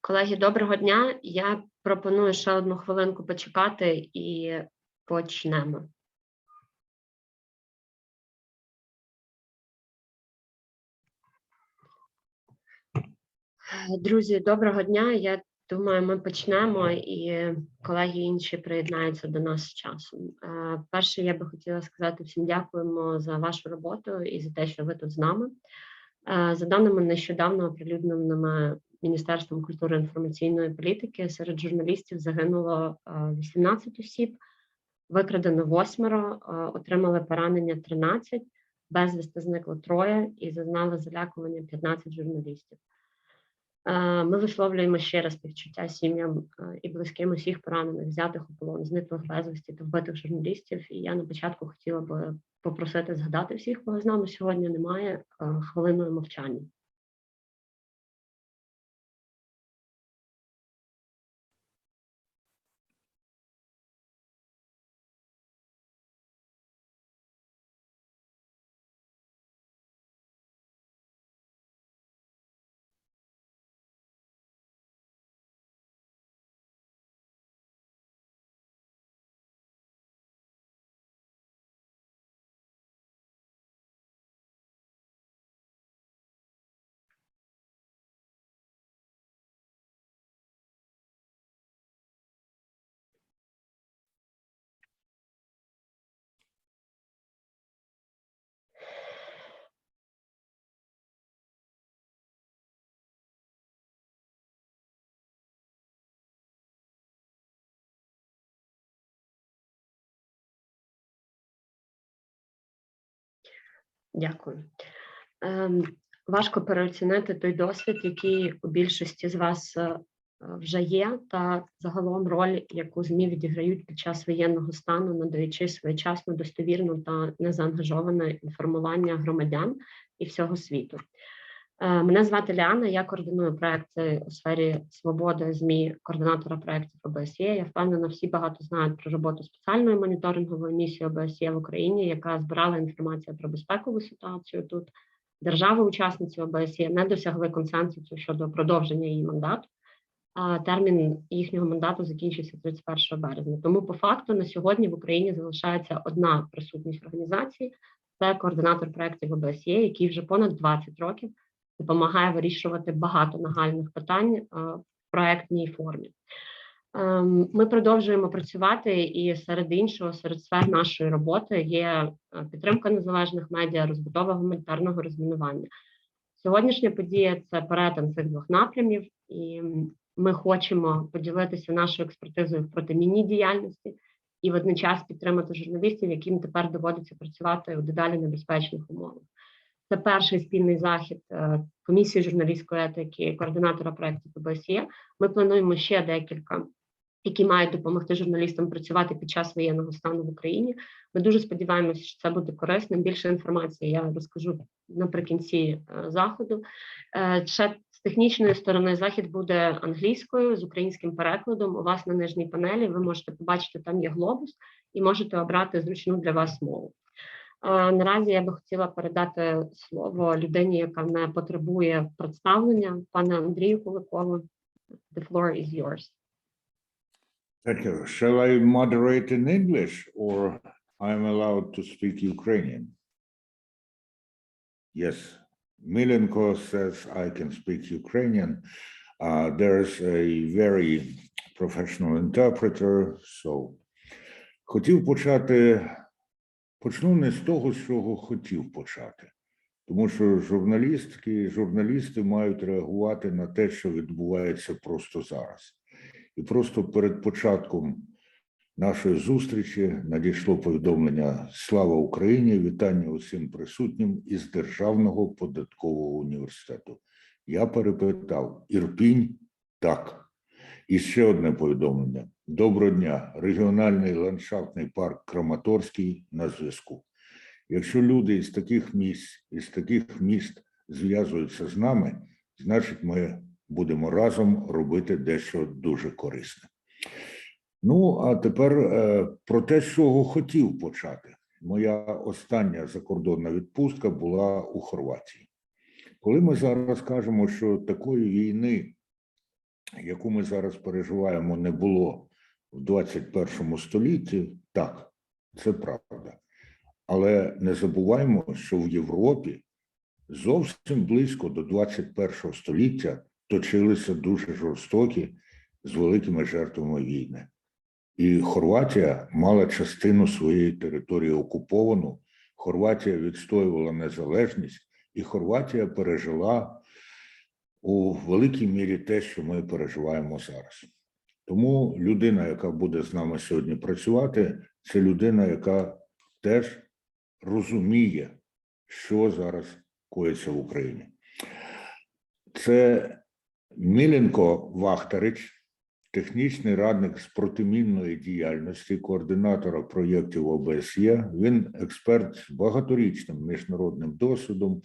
Колеги, доброго дня. Я пропоную ще одну хвилинку почекати і почнемо. Друзі, доброго дня. Я думаю, ми почнемо і колеги інші приєднаються до нас з часом. Перше, я би хотіла сказати всім дякуємо за вашу роботу і за те, що ви тут з нами. За даними нещодавно оприлюдненими Міністерством культури і інформаційної політики, серед журналістів загинуло 18 осіб, викрадено 8, отримали поранення 13, безвісти зникло 3 і зазнали залякування 15 журналістів. Ми висловлюємо ще раз співчуття сім'ям і близьким усіх поранених, взятих у полон, зниклих безвісті та вбитих журналістів. І я на початку хотіла би попросити згадати всіх, кого з нами сьогодні немає, хвилиною мовчання. Дякую. Важко переоцінити той досвід, який у більшості з вас вже є, та загалом роль, яку ЗМІ відіграють під час воєнного стану, надаючи своєчасну, достовірну та незаангажоване інформування громадян і всього світу. Мене звати Ліана, я координую проекти у сфері свободи ЗМІ, координатора проектів ОБСЄ. Я впевнена, всі багато знають про роботу спеціальної моніторингової місії ОБСЄ в Україні, яка збирала інформацію про безпекову ситуацію тут. Держави-учасниці ОБСЄ не досягли консенсусу щодо продовження її мандату, а термін їхнього мандату закінчився 31 березня. Тому по факту на сьогодні в Україні залишається одна присутність організації – це координатор проектів ОБСЄ, який вже понад 20 років допомагає вирішувати багато нагальних питань в проектній формі. Ми продовжуємо працювати і серед іншого, серед сфер нашої роботи є підтримка незалежних медіа, розбудова гуманітарного розмінування. Сьогоднішня подія – це перетин цих двох напрямів, і ми хочемо поділитися нашою експертизою в протимінній діяльності і водночас підтримати журналістів, яким тепер доводиться працювати у дедалі небезпечних умовах. Це перший спільний захід Комісії журналістської етики, координатора проектів ОБСЄ. Ми плануємо ще декілька, які мають допомогти журналістам працювати під час воєнного стану в Україні. Ми дуже сподіваємося, що це буде корисним. Більше інформації я розкажу наприкінці заходу. Ще з технічної сторони захід буде англійською, з українським перекладом. У вас на нижній панелі ви можете побачити, там є глобус, і можете обрати зручну для вас мову. Наразі я би хотіла передати слово людині, яка не потребує представлення, пане Андрію Куликову. The floor is yours. Thank you. Shall I moderate in English or I'm allowed to speak Ukrainian? Yes, Mільєнко says I can speak Ukrainian. There's a very professional interpreter, so почну не з того, з чого хотів почати. Тому що журналісти мають реагувати на те, що відбувається просто зараз. І просто перед початком нашої зустрічі надійшло повідомлення «Слава Україні! Вітання усім присутнім із Державного податкового університету». Я перепитав: Ірпінь? Так. І ще одне повідомлення. Доброго дня. Регіональний ландшафтний парк Краматорський на зв'язку. Якщо люди із таких міст зв'язуються з нами, значить ми будемо разом робити дещо дуже корисне. Ну, а тепер про те, з чого хотів почати. Моя остання закордонна відпустка була у Хорватії. Коли ми зараз кажемо, що такої війни яку ми зараз переживаємо, не було в 21 столітті, так, це правда. Але не забуваємо, що в Європі зовсім близько до 21 століття точилися дуже жорстокі з великими жертвами війни. І Хорватія мала частину своєї території окуповану, Хорватія відстоювала незалежність, і Хорватія пережила у великій мірі те, що ми переживаємо зараз. Тому людина, яка буде з нами сьогодні працювати, це людина, яка теж розуміє, що зараз коїться в Україні. Це Мільєнко Вахтаріч, технічний радник з протимінної діяльності, координатора проєктів ОБСЄ. Він експерт з багаторічним міжнародним досвідом.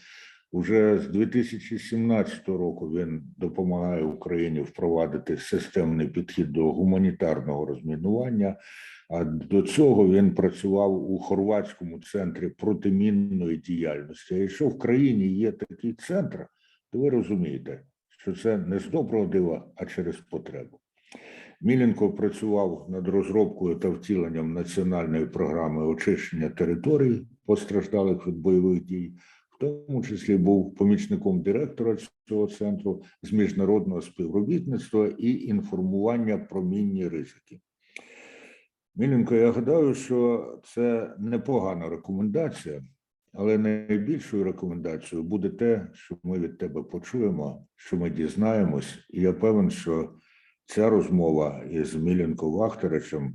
Уже з 2017 року він допомагає Україні впровадити системний підхід до гуманітарного розмінування, а до цього він працював у Хорватському центрі протимінної діяльності. А якщо в країні є такий центр, то ви розумієте, що це не з доброго дива, а через потребу. Мільєнко працював над розробкою та втіленням національної програми очищення територій, постраждалих від бойових дій, в тому числі був помічником директора цього центру з міжнародного співробітництва і інформування про мінні ризики. Мільєнко, я гадаю, що це непогана рекомендація, але найбільшою рекомендацією буде те, що ми від тебе почуємо, що ми дізнаємось, і я певен, що ця розмова із Мільєнко Вахтаричем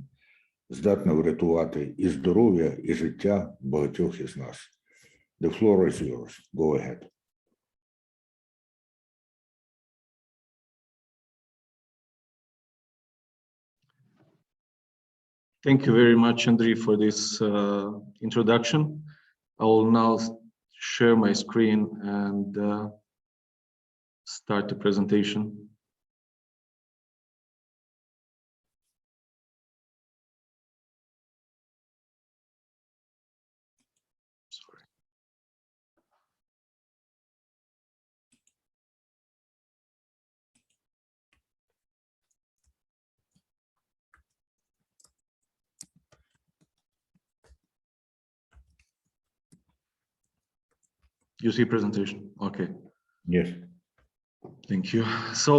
здатна врятувати і здоров'я, і життя багатьох із нас. The floor is yours. Go ahead. Thank you very much, Andriy, for this introduction. I will now share my screen and start the presentation. Sorry. You see presentation? Okay. Yes. Thank you. So,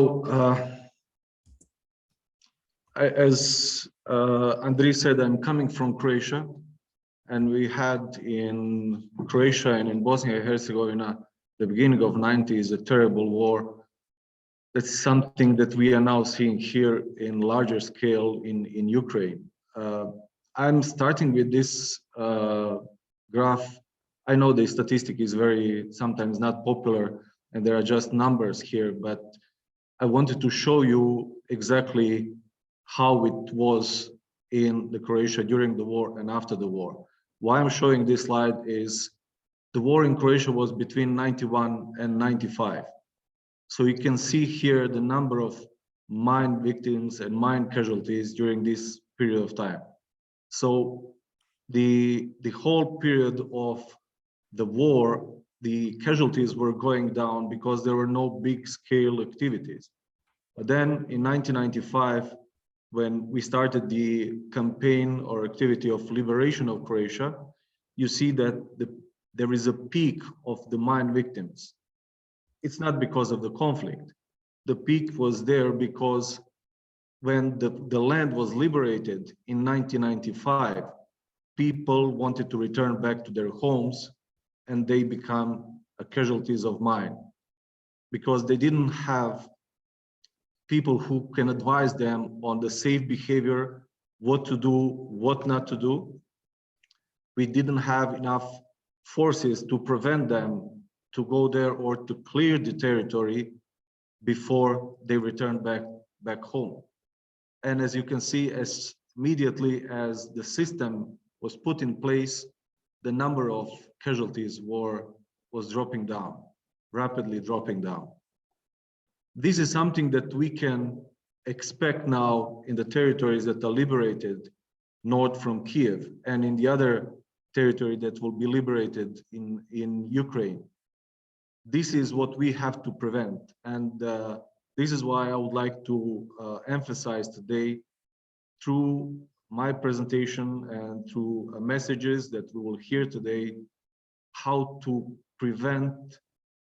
as Andriy said, I'm coming from Croatia, and we had in Croatia and in Bosnia and Herzegovina, the beginning of 90s, a terrible war. That's something that we are now seeing here in larger scale in Ukraine. I'm starting with this graph. I know the statistic is sometimes not popular, and there are just numbers here, but I wanted to show you exactly how it was in the Croatia during the war and after the war. Why I'm showing this slide is the war in Croatia was between 91 and 95. So you can see here the number of mine victims and mine casualties during this period of time. So the whole period of the war, the casualties were going down because there were no big scale activities. But then in 1995, when we started the campaign or activity of liberation of Croatia, you see that there is a peak of the mine victims. It's not because of the conflict. The peak was there because when the land was liberated in 1995, people wanted to return back to their homes, and they become casualties of mine because they didn't have people who can advise them on the safe behavior, what to do, what not to do. We didn't have enough forces to prevent them to go there or to clear the territory before they return back home. And as you can see, as immediately as the system was put in place, the number of casualties was dropping down, rapidly dropping down. This is something that we can expect now in the territories that are liberated north from Kiev and in the other territory that will be liberated in Ukraine. This is what we have to prevent. And This is why I would like to emphasize today, through my presentation and through messages that we will hear today, how to prevent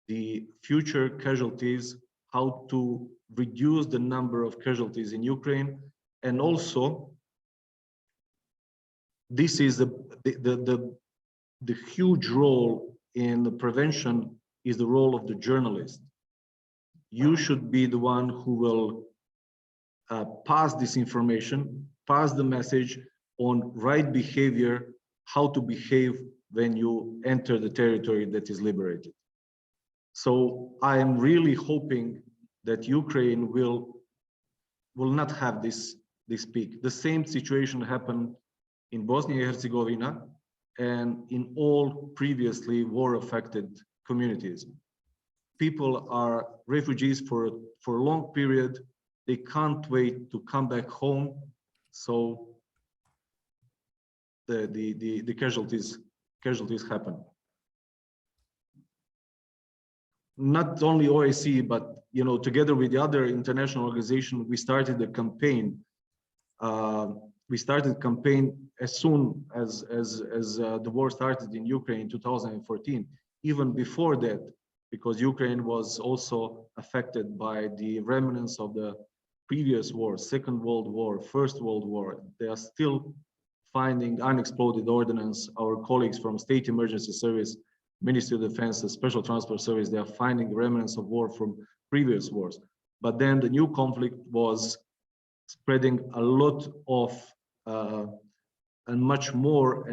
the future casualties, how to reduce the number of casualties in Ukraine, and also this is the huge role in the prevention is the role of the journalist. You should be the one who will pass this information, pass the message on right behavior, how to behave when you enter the territory that is liberated. So I am really hoping that Ukraine will not have this peak. The same situation happened in Bosnia and Herzegovina and in all previously war-affected communities. People are refugees for a long period. They can't wait to come back home. So the casualties happen. Not only OSCE, but together with the other international organizations, we started a campaign. We started a campaign as soon as the war started in Ukraine in 2014. Even before that, because Ukraine was also affected by the remnants of the previous wars, Second World War, First World War. They are still finding unexploded ordnance. Our colleagues from State Emergency Service, Ministry of Defense, the Special Transport Service, they are finding remnants of war from previous wars. But then the new conflict was spreading a lot of and much more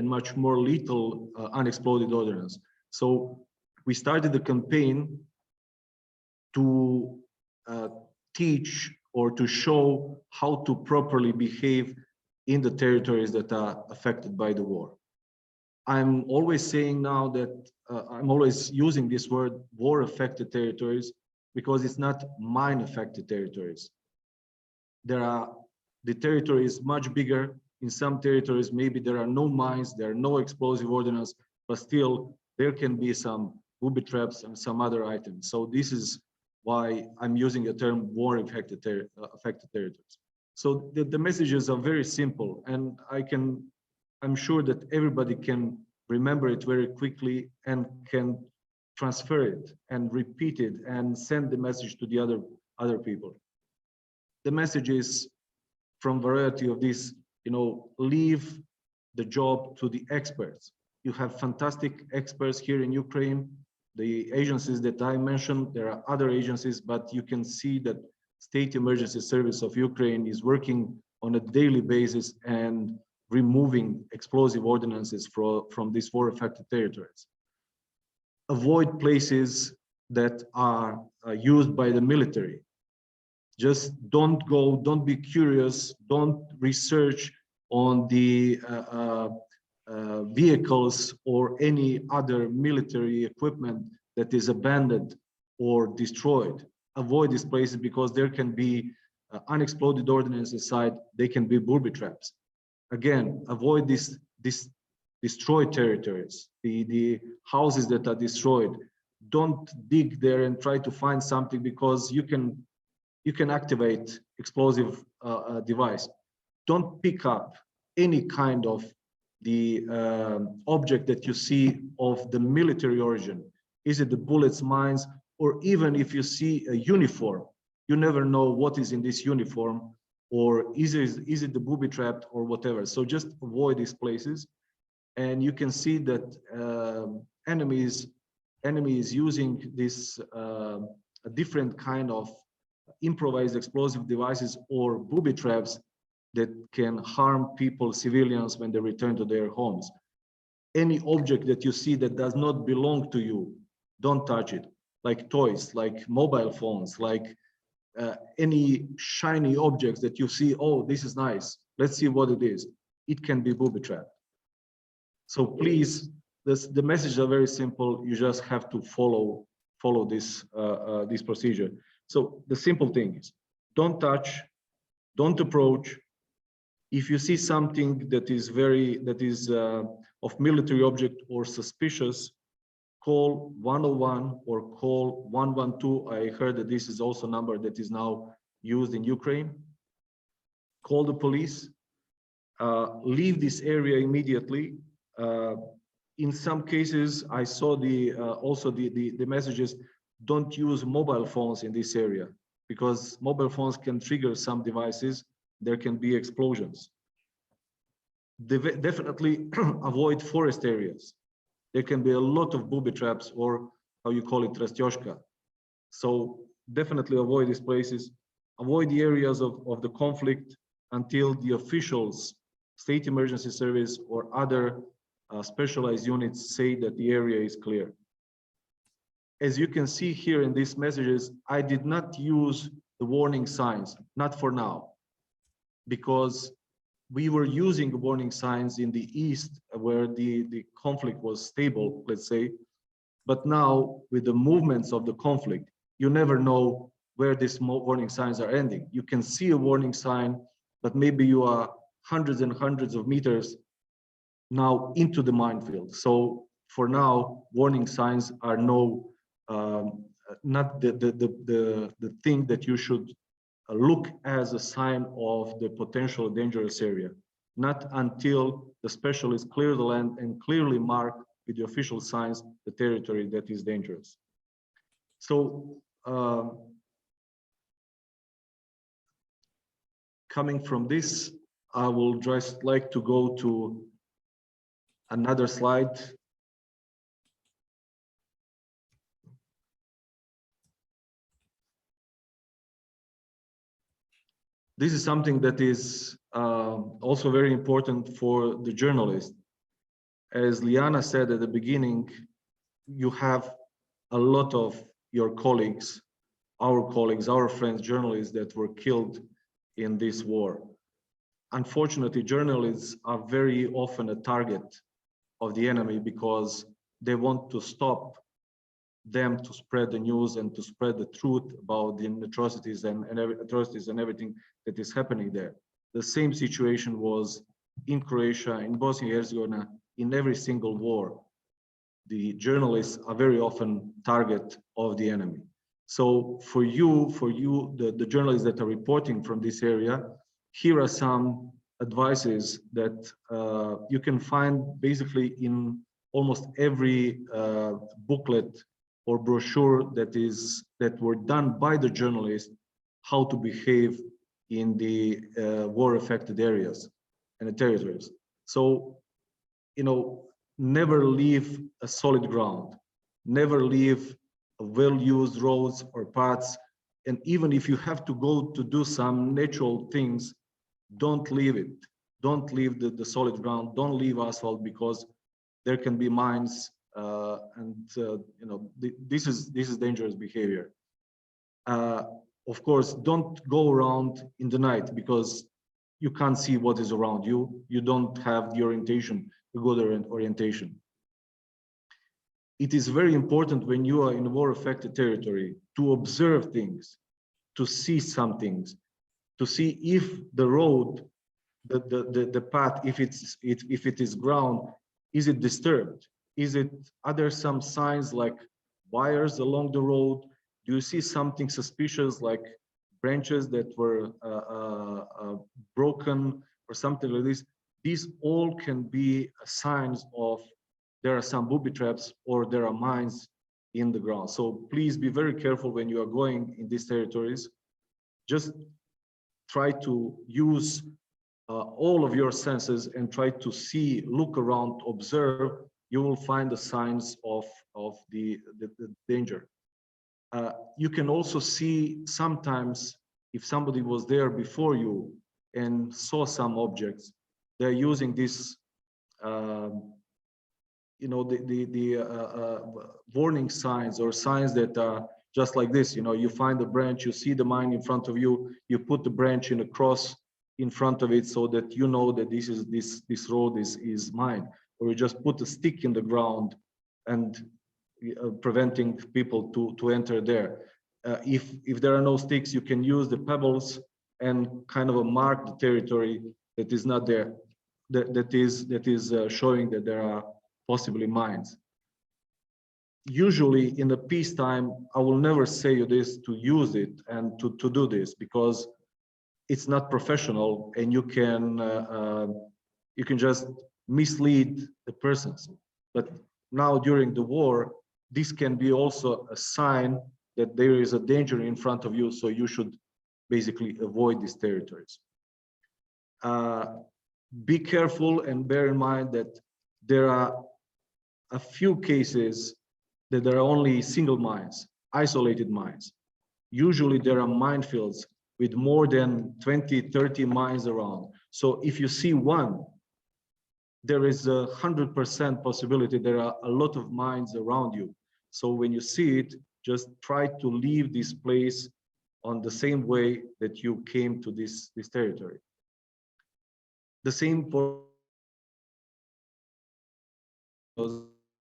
lethal unexploded ordnance. So we started the campaign to teach or to show how to properly behave in the territories that are affected by the war. I'm always saying now that I'm always using this word war-affected territories because it's not mine-affected territories. The territory is much bigger. In some territories, maybe there are no mines, there are no explosive ordnance, but still there can be some booby traps and some other items. So this is why I'm using the term war-affected territories. So the messages are very simple, and I'm sure that everybody can remember it very quickly and can transfer it and repeat it and send the message to the other people. The message is from variety of these, leave the job to the experts. You have fantastic experts here in Ukraine. The agencies that I mentioned, there are other agencies, but you can see that State Emergency Service of Ukraine is working on a daily basis and removing explosive ordinances from these war-affected territories. Avoid places that are used by the military. Just don't go, don't be curious, don't research on the vehicles or any other military equipment that is abandoned or destroyed. Avoid these places because there can be unexploded ordnance inside, they can be booby traps. Again, avoid these destroyed territories, the houses that are destroyed. Don't dig there and try to find something because you can activate explosive device. Don't pick up any kind of the object that you see of the military origin. Is it the bullets, mines, or even if you see a uniform, you never know what is in this uniform, or is it the booby trap or whatever. So just avoid these places. And you can see that enemy is using this a different kind of improvised explosive devices or booby traps that can harm people, civilians, when they return to their homes. Any object that you see that does not belong to you, don't touch it. Like toys, like mobile phones, like any shiny objects that you see, oh, this is nice, let's see what it is. It can be booby trap. So please, the messages are very simple. You just have to follow this procedure. So the simple thing is, don't touch, don't approach. If you see something that is of military object or suspicious, call 101 or call 112. I heard that this is also a number that is now used in Ukraine. Call the police, leave this area immediately. In some cases, I saw also the messages, don't use mobile phones in this area, because mobile phones can trigger some devices. There can be explosions. Definitely avoid forest areas. There can be a lot of booby traps, or how you call it, rastyoshka. So definitely avoid these places. Avoid the areas of the conflict until the officials, state emergency service or other specialized units say that the area is clear. As you can see here in these messages, I did not use the warning signs, not for now, because we were using warning signs in the east where the conflict was stable, let's say. But now with the movements of the conflict, you never know where these warning signs are ending. You can see a warning sign, but maybe you are hundreds and hundreds of meters now into the minefield. So for now, warning signs are not the thing that you should look as a sign of the potential dangerous area, not until the specialists clear the land and clearly mark with the official signs the territory that is dangerous. So coming from this, I will just like to go to another slide. This is something that is also very important for the journalist. As Liana said at the beginning, you have a lot of your colleagues, our friends, journalists that were killed in this war. Unfortunately, journalists are very often a target of the enemy because they want to stop them to spread the news and to spread the truth about the atrocities and everything that is happening there. The same situation was in Croatia, in Bosnia and Herzegovina, in every single war. The journalists are very often target of the enemy. So for you, the journalists that are reporting from this area, here are some advices that you can find basically in almost every booklet or brochure that were done by the journalists, how to behave in the war-affected areas and the territories. So, never leave a solid ground, never leave well-used roads or paths, and even if you have to go to do some natural things, don't leave it. Don't leave the solid ground. Don't leave asphalt, because there can be mines, this is dangerous behavior. Of course, don't go around in the night because you can't see what is around you. You don't have the orientation, the good orientation. It is very important when you are in a war-affected territory to observe things, to see some things, to see if the road, the path, if it is ground, is it disturbed? Are there some signs like wires along the road? Do you see something suspicious like branches that were broken or something like this? These all can be signs of there are some booby traps or there are mines in the ground. So please be very careful when you are going in these territories. Just try to use all of your senses and try to see, look around, observe. You will find the signs of the danger. You can also see sometimes if somebody was there before you and saw some objects, they're using this, warning signs or signs that are just like this. You find a branch, you see the mine in front of you, you put the branch in a cross in front of it so that you know that this road is mine. Or you just put a stick in the ground and preventing people to enter there. If there are no sticks, you can use the pebbles and kind of mark the territory that is not there, that is showing that there are possibly mines. usually in the peacetime, I will never say you this to use it and to do this, because it's not professional, and you can just mislead the persons. But now during the war, this can be also a sign that there is a danger in front of you, so you should basically avoid these territories. Be careful and bear in mind that there are a few cases that there are only single mines, isolated mines. Usually there are minefields with more than 20, 30 mines around. So if you see one, there is 100% possibility there are a lot of mines around you. So when you see it, just try to leave this place on the same way that you came to this territory. The same for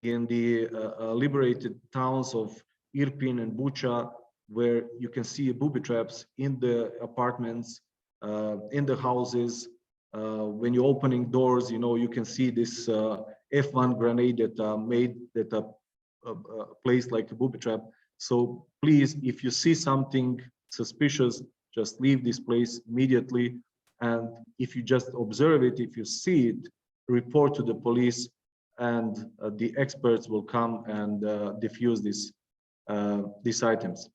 in the liberated towns of Irpin and Bucha, where you can see booby traps in the apartments, in the houses. When you're opening doors, you know, you can see this F1 grenade that made that placed like a booby trap. So please, if you see something suspicious, just leave this place immediately. And if you just observe it, if you see it, report to the police, and the experts will come and defuse these items.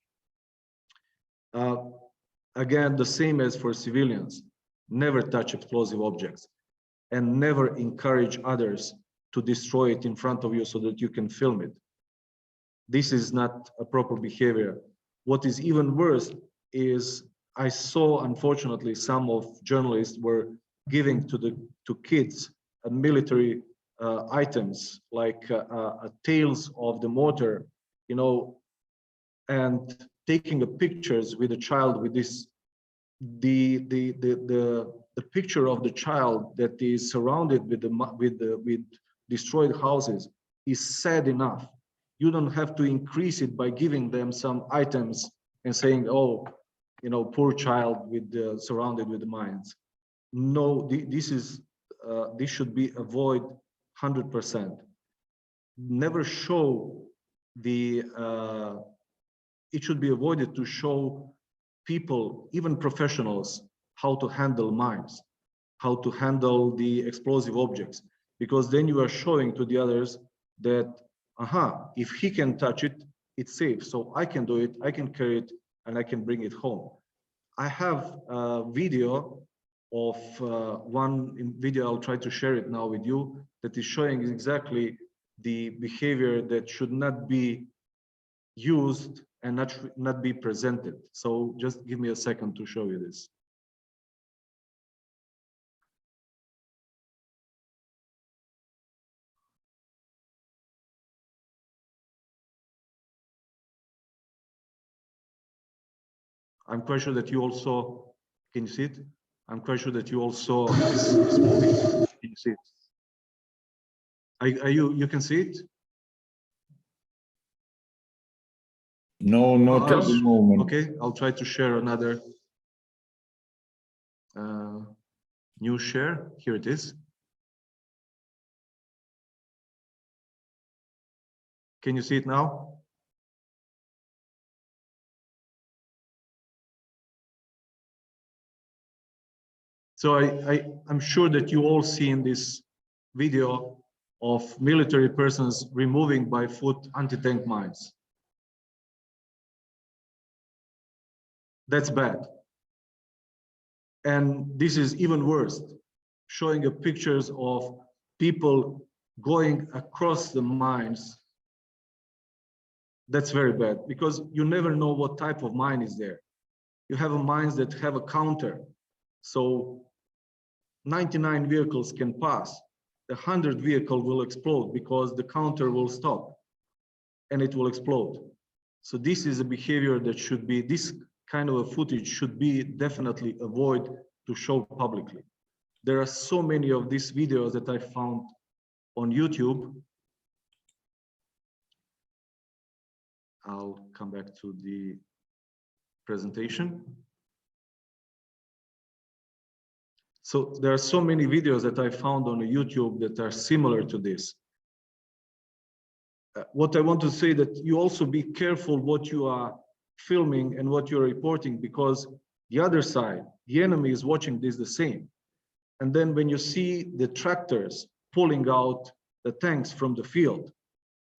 Again, the same as for civilians, never touch explosive objects, and never encourage others to destroy it in front of you so that you can film it. This is not a proper behavior. What is even worse is I saw, unfortunately, some of journalists were giving to kids military items like tails of the mortar, you know, and taking pictures with a child with this, the picture of the child that is surrounded with destroyed houses is sad enough. You don't have to increase it by giving them some items and saying, oh, you know, poor child with surrounded with the mines. No, this should be avoided 100%. Never show the, it should be avoided to show people, even professionals, how to handle mines, how to handle the explosive objects, because then you are showing to the others that, if he can touch it, it's safe. So I can do it, I can carry it, and I can bring it home. I have a video of one video, I'll try to share it now with you, that is showing exactly the behavior that should not be used and not be presented. So just give me a second to show you this. I'm quite sure that you also, can you see it? I'm quite sure that you also this movie. Can you see it? Are you can see it? No, not at the moment. Okay, I'll try to share another new share. Here it is. Can you see it now? So I'm sure that you all seen this video of military persons removing by foot anti-tank mines. That's bad. And this is even worse, showing pictures of people going across the mines. That's very bad, because you never know what type of mine is there. You have mines that have a counter. So 99 vehicles can pass. The 100th vehicle will explode because the counter will stop and it will explode. So this is a behavior that should be, this kind of a footage should be definitely avoided to show publicly. There are so many of these videos that I found on YouTube. I'll come back to the presentation. So there are so many videos that I found on YouTube that are similar to this. what I want to say that you also be careful what you are filming and what you're reporting, because the other side, the enemy is watching this the same. And then when you see the tractors pulling out the tanks from the field,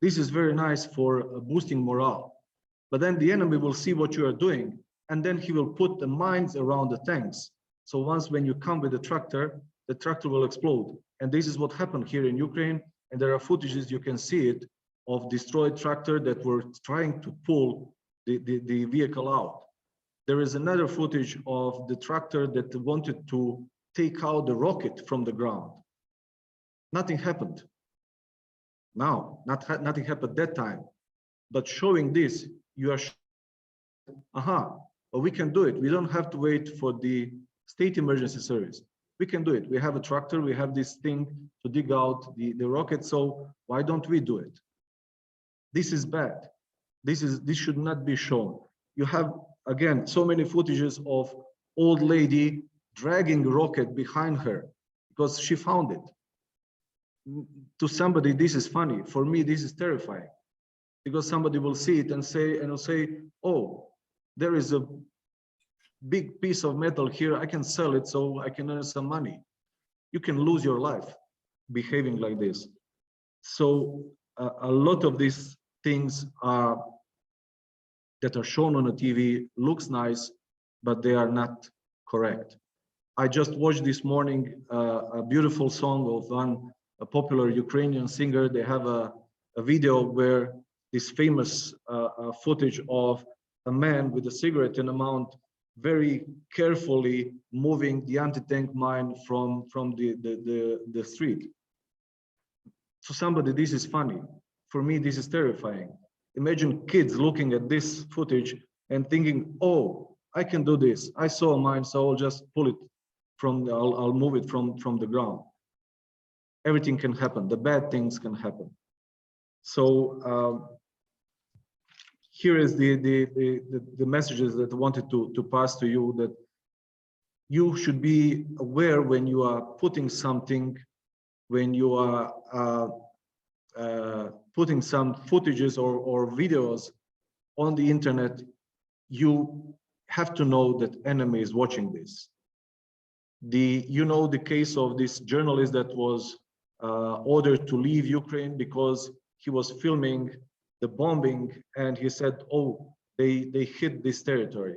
this is very nice for boosting morale. But then the enemy will see what you are doing, and then he will put the mines around the tanks. So once when you come with the tractor will explode. And this is what happened here in Ukraine. And there are footages, you can see it, of destroyed tractor that were trying to pull the vehicle out. There is another footage of the tractor that wanted to take out the rocket from the ground. Nothing happened. Now, nothing happened that time. But showing this, you are, but we can do it. We don't have to wait for the state emergency service. We can do it. We have a tractor, we have this thing to dig out the rocket, so why don't we do it? This is bad. This should not be shown. You have, again, so many footages of old lady dragging rocket behind her because she found it. To somebody, this is funny. For me, this is terrifying, because somebody will see it and will say, oh, there is a big piece of metal here, I can sell it so I can earn some money. You can lose your life behaving like this. So a lot of these things that are shown on the TV looks nice, but they are not correct. I just watched this morning a beautiful song of a popular Ukrainian singer. They have a video where this famous footage of a man with a cigarette in a mouth very carefully moving the anti-tank mine from the street. To somebody, this is funny. For me, this is terrifying. Imagine kids looking at this footage and thinking, oh, I can do this. I saw a mine, so I'll just pull it from, I'll move it from the ground. Everything can happen. The bad things can happen. So here is the messages that I wanted to pass to you, that you should be aware when you are putting something, when you are putting some footages or videos on the internet, you have to know that enemy is watching this. You know the case of this journalist that was ordered to leave Ukraine because he was filming the bombing, and he said, oh, they hit this territory.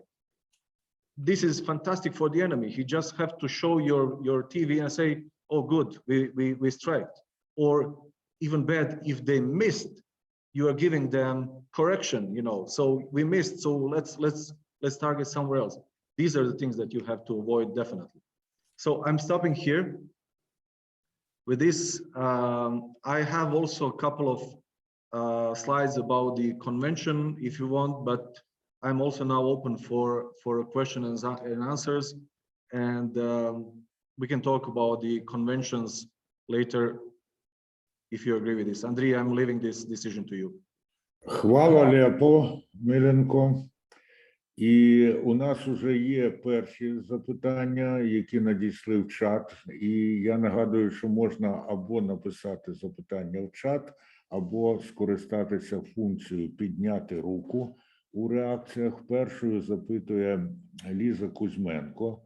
This is fantastic for the enemy. He just have to show your TV and say, oh, good, we striked. Or even bad, if they missed, you are giving them correction, you know, so we missed, so let's target somewhere else. These are the things that you have to avoid, definitely. So I'm stopping here. With this, I have also a couple of slides about the convention if you want, but I'm also now open for questions and answers, and we can talk about the conventions later if you agree with this. Andrei, I'm leaving this decision to you. Хвала Ляпо, Мільєнко. І у нас вже є перші запитання, які надійшли в чат. І я нагадую, що можна або написати запитання в чат, або скористатися функцією «Підняти руку» у реакціях. Першою запитує Ліза Кузьменко.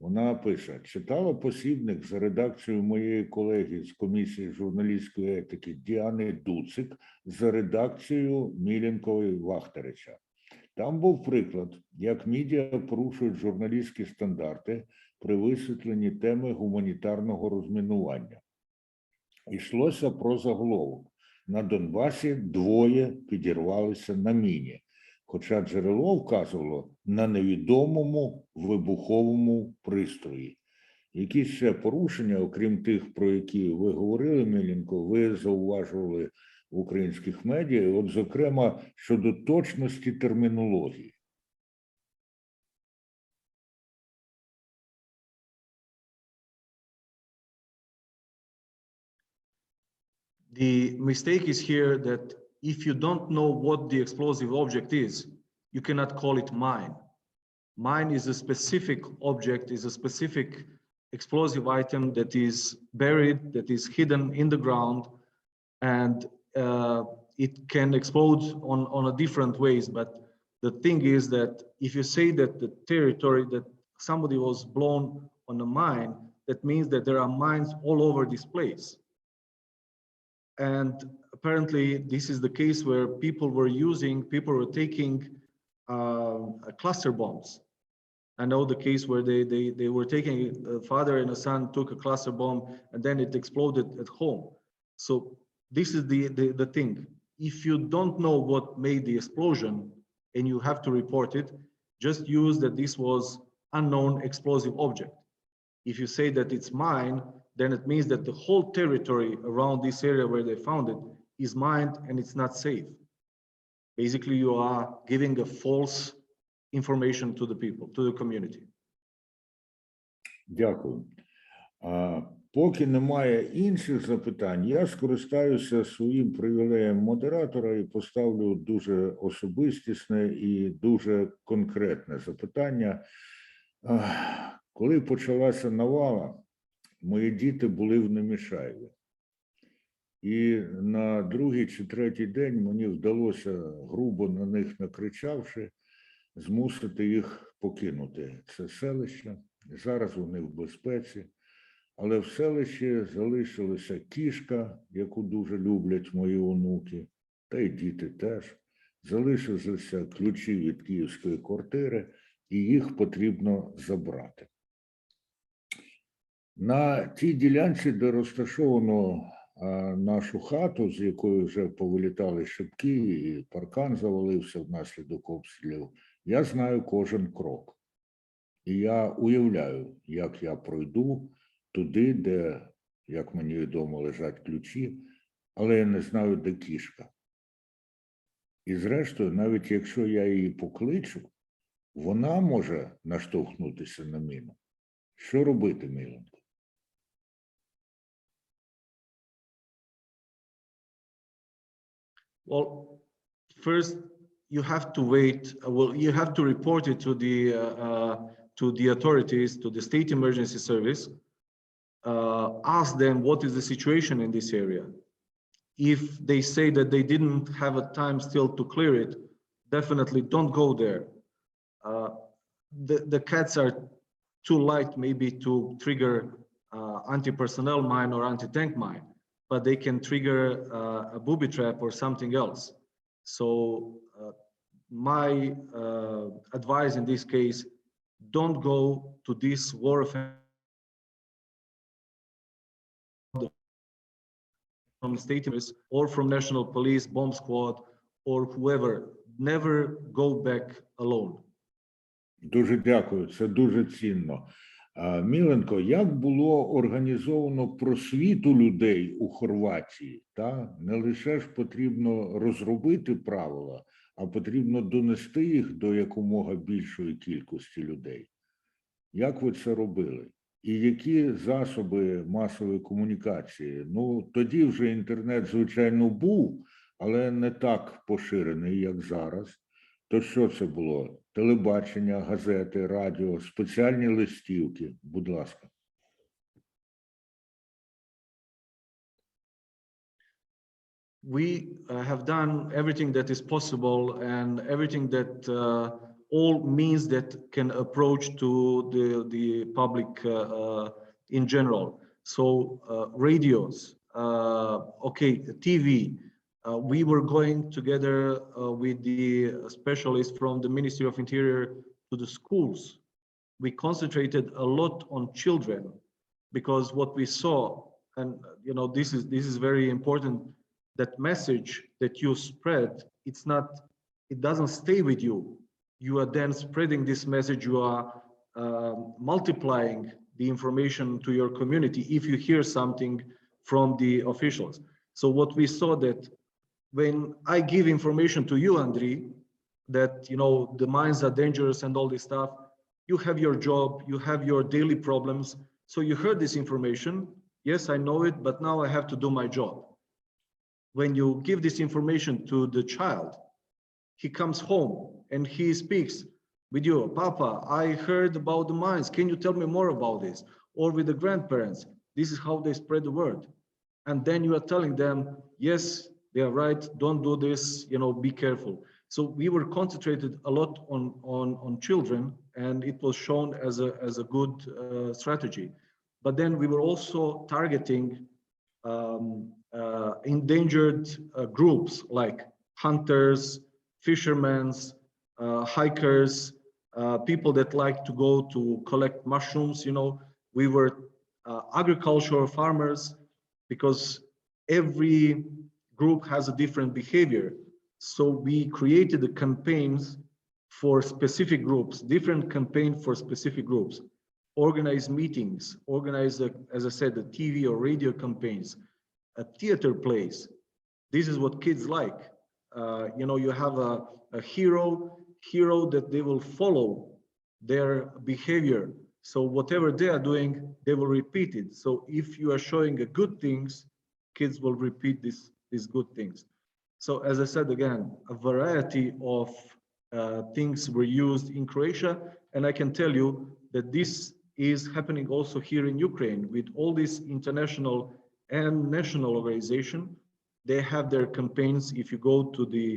Вона пише: читала посібник за редакцією моєї колеги з комісії журналістської етики Діани Дуцик за редакцією Мільєнкової Вахтаріча. Там був приклад, як медіа порушують журналістські стандарти при висвітленні теми гуманітарного розмінування. Йшлося про заголовок: на Донбасі двоє підірвалися на міні, хоча джерело вказувало на невідомому вибуховому пристрої. Які ще порушення, окрім тих, про які ви говорили, Мільєнко, ви зауважували в українських медіа, от, зокрема, щодо точності термінології? The mistake is here that if you don't know what the explosive object is, you cannot call it mine. Mine is a specific object, is a specific explosive item that is buried, that is hidden in the ground. And it can explode on a different ways. But the thing is that if you say that the territory that somebody was blown on a mine, that means that there are mines all over this place. And apparently this is the case where people were taking cluster bombs. I know the case where they were taking, a father and a son took a cluster bomb and then it exploded at home. So this is the thing. If you don't know what made the explosion and you have to report it, just use that this was unknown explosive object. If you say that it's mine, then it means that the whole territory around this area where they found it is mined and it's not safe. Basically, you are giving a false information to the people, to the community. Дякую. Поки немає інших запитань, я скористаюся своїм привілеєм модератора і поставлю дуже особистісне і дуже конкретне запитання. Коли почалася навала, мої діти були в Немішаєві. І на другий чи третій день мені вдалося, грубо на них накричавши, змусити їх покинути це селище. Зараз вони в безпеці. Але в селищі залишилася кішка, яку дуже люблять мої онуки, та й діти теж. Залишилися ключі від київської квартири, і їх потрібно забрати. На тій ділянці, де розташовано нашу хату, з якої вже повилітали шибки і паркан завалився внаслідок обстрілів, я знаю кожен крок. І я уявляю, як я пройду туди, де, як мені відомо, лежать ключі, але я не знаю, де кішка. І зрештою, навіть якщо я її покличу, вона може наштовхнутися на міну. Що робити, Мільєнко? Well, first you have to wait. Well, you have to report it to the authorities, to the state emergency service. Ask them what is the situation in this area. If they say that they didn't have a time still to clear it, definitely don't go there. The cats are too light maybe to trigger anti-personnel mine or anti-tank mine, but they can trigger a booby trap or something else. So my advice in this case, don't go to this war offense from state or from national police, bomb squad, or whoever. Never go back alone. Дуже дякую, це дуже цінно. Мільєнко, як було організовано просвіту людей у Хорватії? Не лише ж потрібно розробити правила, а потрібно донести їх до якомога більшої кількості людей. Як ви це робили? І які засоби масової комунікації? Ну, тоді вже інтернет, звичайно, був, але не так поширений, як зараз. То що це було? Телебачення, газети, радіо, спеціальні листівки? Будь ласка. We have done everything that is possible and everything that all means that can approach to the public in general. So radios, okay, TV. We were going together with the specialists from the Ministry of Interior to the schools. We concentrated a lot on children because what we saw, and you know, this is very important, that message that you spread, it doesn't stay with you. You are then spreading this message, you are multiplying the information to your community if you hear something from the officials. So what we saw that when I give information to you, Andriy, that you know the mines are dangerous and all this stuff, you have your job, you have your daily problems. So you heard this information, yes, I know it, but now I have to do my job. When you give this information to the child, he comes home and he speaks with you, Papa, I heard about the mines, can you tell me more about this? Or with the grandparents, this is how they spread the word. And then you are telling them, yes, they are right, don't do this, you know, be careful. So we were concentrated a lot on children, and it was shown as a good strategy. But then we were also targeting endangered groups like hunters, fishermen, hikers, people that like to go to collect mushrooms. You know, we were agricultural farmers, because every group has a different behavior. So we created the campaigns for specific groups, different campaign for specific groups, organize meetings, organize, as I said, the TV or radio campaigns, theater plays. This is what kids like. You know, you have a hero that they will follow their behavior. So whatever they are doing, they will repeat it. So if you are showing good things, kids will repeat these good things. So as I said again, a variety of things were used in Croatia, and I can tell you that this is happening also here in Ukraine with all these international and national organizations. They have their campaigns. If you go to the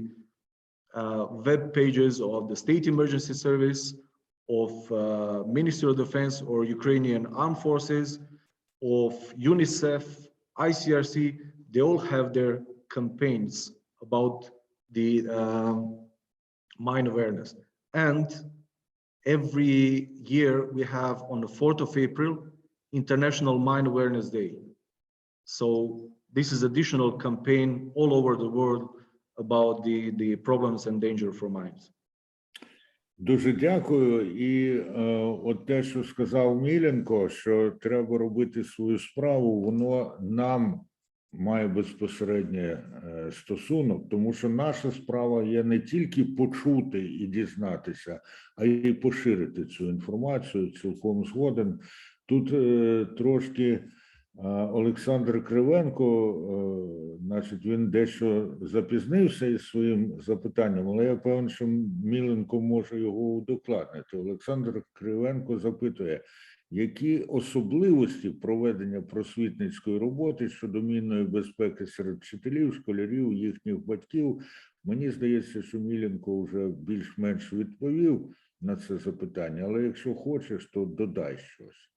web pages of the State Emergency Service, of Ministry of Defense or Ukrainian Armed Forces, of UNICEF, ICRC, they all have their campaigns about the mine awareness. And every year we have on the 4th of April, International Mine Awareness Day. So this is additional campaign all over the world about the problems and danger from mines. Дуже дякую. І от те, що сказав Мільєнко, що треба робити свою справу, воно нам має безпосередній стосунок, тому що наша справа є не тільки почути і дізнатися, а й поширити цю інформацію, цілком згоден. Тут трошки Олександр Кривенко, значить, він дещо запізнився із своїм запитанням, але я певен, що Мільєнко може його удокладнити. Олександр Кривенко запитує, які особливості проведення просвітницької роботи щодо мінної безпеки серед вчителів, школярів, їхніх батьків? Мені здається, що Мільєнко вже більш-менш відповів на це запитання, але якщо хочеш, то додай щось.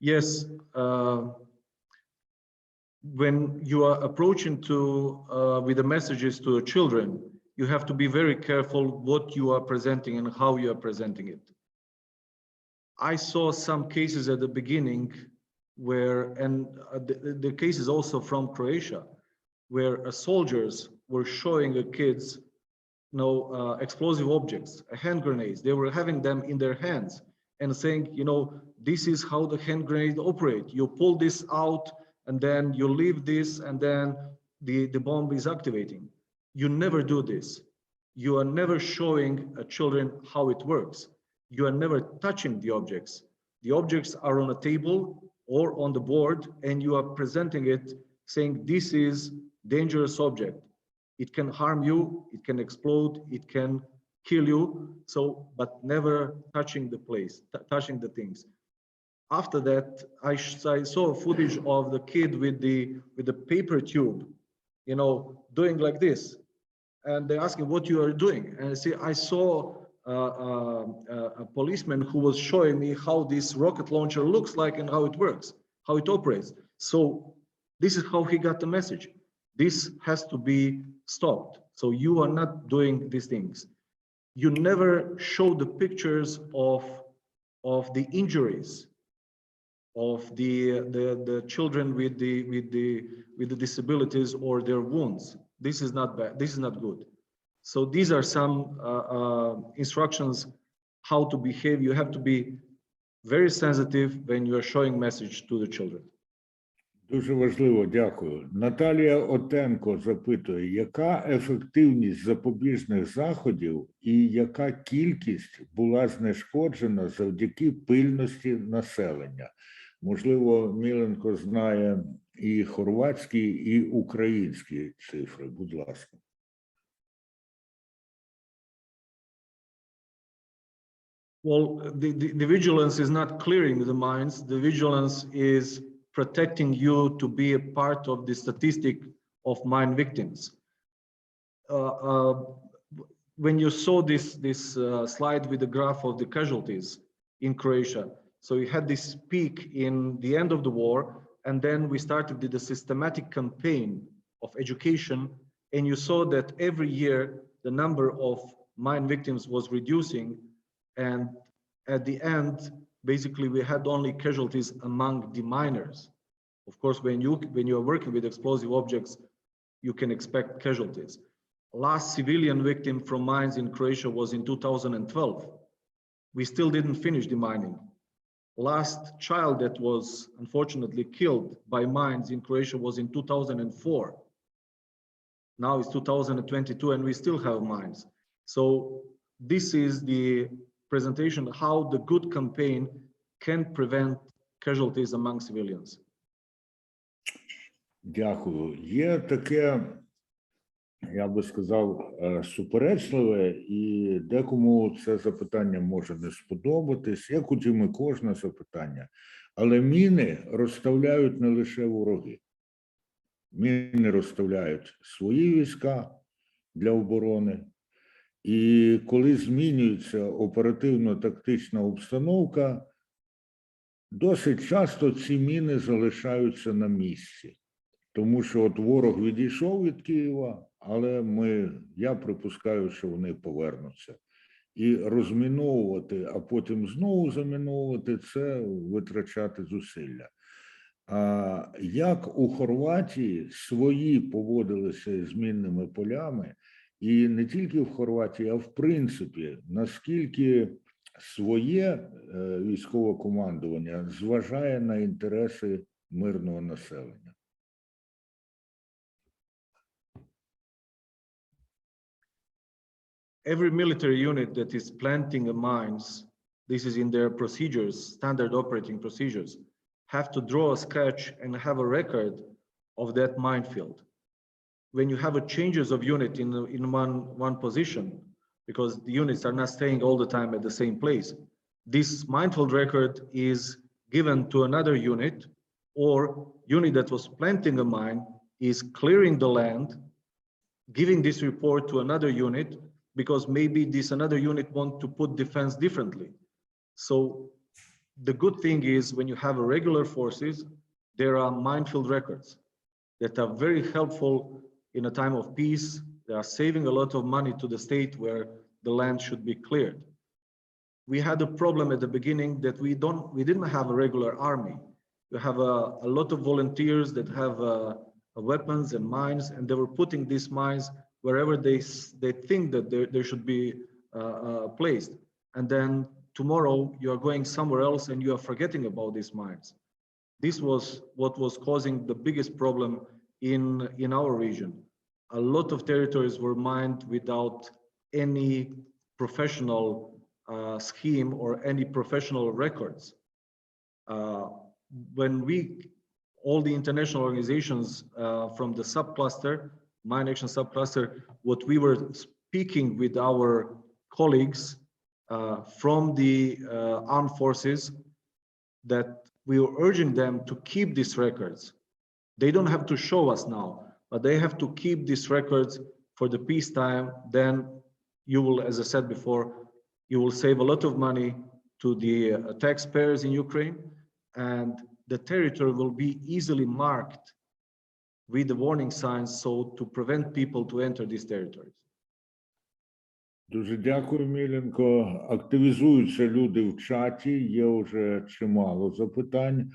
Yes, when you are approaching with the messages to the children, you have to be very careful what you are presenting and how you are presenting it. I saw some cases at the beginning where, and the cases also from Croatia, where soldiers were showing the kids, you know, explosive objects, hand grenades. They were having them in their hands and saying, you know, this is how the hand grenade operate. You pull this out and then you leave this and then the bomb is activating. You never do this. You are never showing children how it works. You are never touching the objects. The objects are on a table or on the board and you are presenting it saying this is dangerous object. It can harm you, it can explode, it can kill you, so, but never touching the place, touching the things. After that, I saw footage of the kid with the paper tube, you know, doing like this. And they asked me what you are doing. And I say, I saw a policeman who was showing me how this rocket launcher looks like and how it works, how it operates. So this is how he got the message. This has to be stopped. So you are not doing these things. You never show the pictures of the injuries of the children with the disabilities or their wounds. This is not bad. This is not good. So these are some instructions how to behave. You have to be very sensitive when you are showing message to the children. Дуже важливо, дякую. Наталія Отенко запитує, яка ефективність запобіжних заходів і яка кількість була знешкоджена завдяки пильності населення? Можливо, Мільєнко знає і хорватські, і українські цифри. Будь ласка. Well, the vigilance is not clearing the mines. The vigilance is protecting you to be a part of the statistic of mine victims. When you saw this slide with the graph of the casualties in Croatia, so we had this peak in the end of the war, and then we started with a systematic campaign of education, and you saw that every year the number of mine victims was reducing, and at the end, basically we had only casualties among the miners. Of course, when you are working with explosive objects, you can expect casualties. Last civilian victim from mines in Croatia was in 2012. We still didn't finish the mining. Last child that was unfortunately killed by mines in Croatia was in 2004. Now it's 2022 and we still have mines. So this is the presentation how the good campaign can prevent casualties among civilians. Дякую. Є таке, я би сказав, суперечливе, і декому це запитання може не сподобатись, як утім і кожне запитання. Але міни розставляють не лише вороги. Міни розставляють свої війська для оборони. І коли змінюється оперативно-тактична обстановка, досить часто ці міни залишаються на місці. Тому що от ворог відійшов від Києва, але я припускаю, що вони повернуться. І розміновувати, а потім знову заміновувати – це витрачати зусилля. А як у Хорватії свої поводилися з мінними полями, і не тільки в Хорватії, а в принципі, наскільки своє військове командування зважає на інтереси мирного населення? Every military unit that is planting mines, this is in their procedures, standard operating procedures, have to draw a sketch and have a record of that minefield. When you have a changes of unit in one position, because the units are not staying all the time at the same place, this minefield record is given to another unit, or unit that was planting a mine is clearing the land, giving this report to another unit, because maybe this another unit want to put defense differently. So the good thing is when you have a regular forces, there are minefield records that are very helpful in a time of peace. They are saving a lot of money to the state where the land should be cleared. We had a problem at the beginning that we didn't have a regular army. We have a lot of volunteers that have weapons and mines, and they were putting these mines wherever they think that they should be placed. And then tomorrow you are going somewhere else and you are forgetting about these mines. This was what was causing the biggest problem in our region. A lot of territories were mined without any professional scheme or any professional records. When all the international organizations from the subcluster, mine action subcluster, what we were speaking with our colleagues from the armed forces, that we were urging them to keep these records. They don't have to show us now, but they have to keep these records for the peacetime. Then you will, as I said before, you will save a lot of money to the taxpayers in Ukraine, and the territory will be easily marked with the warning signs, so to prevent people to enter these territories. Дуже дякую, Мільєнко. Активізуються люди в чаті, є вже чимало запитань.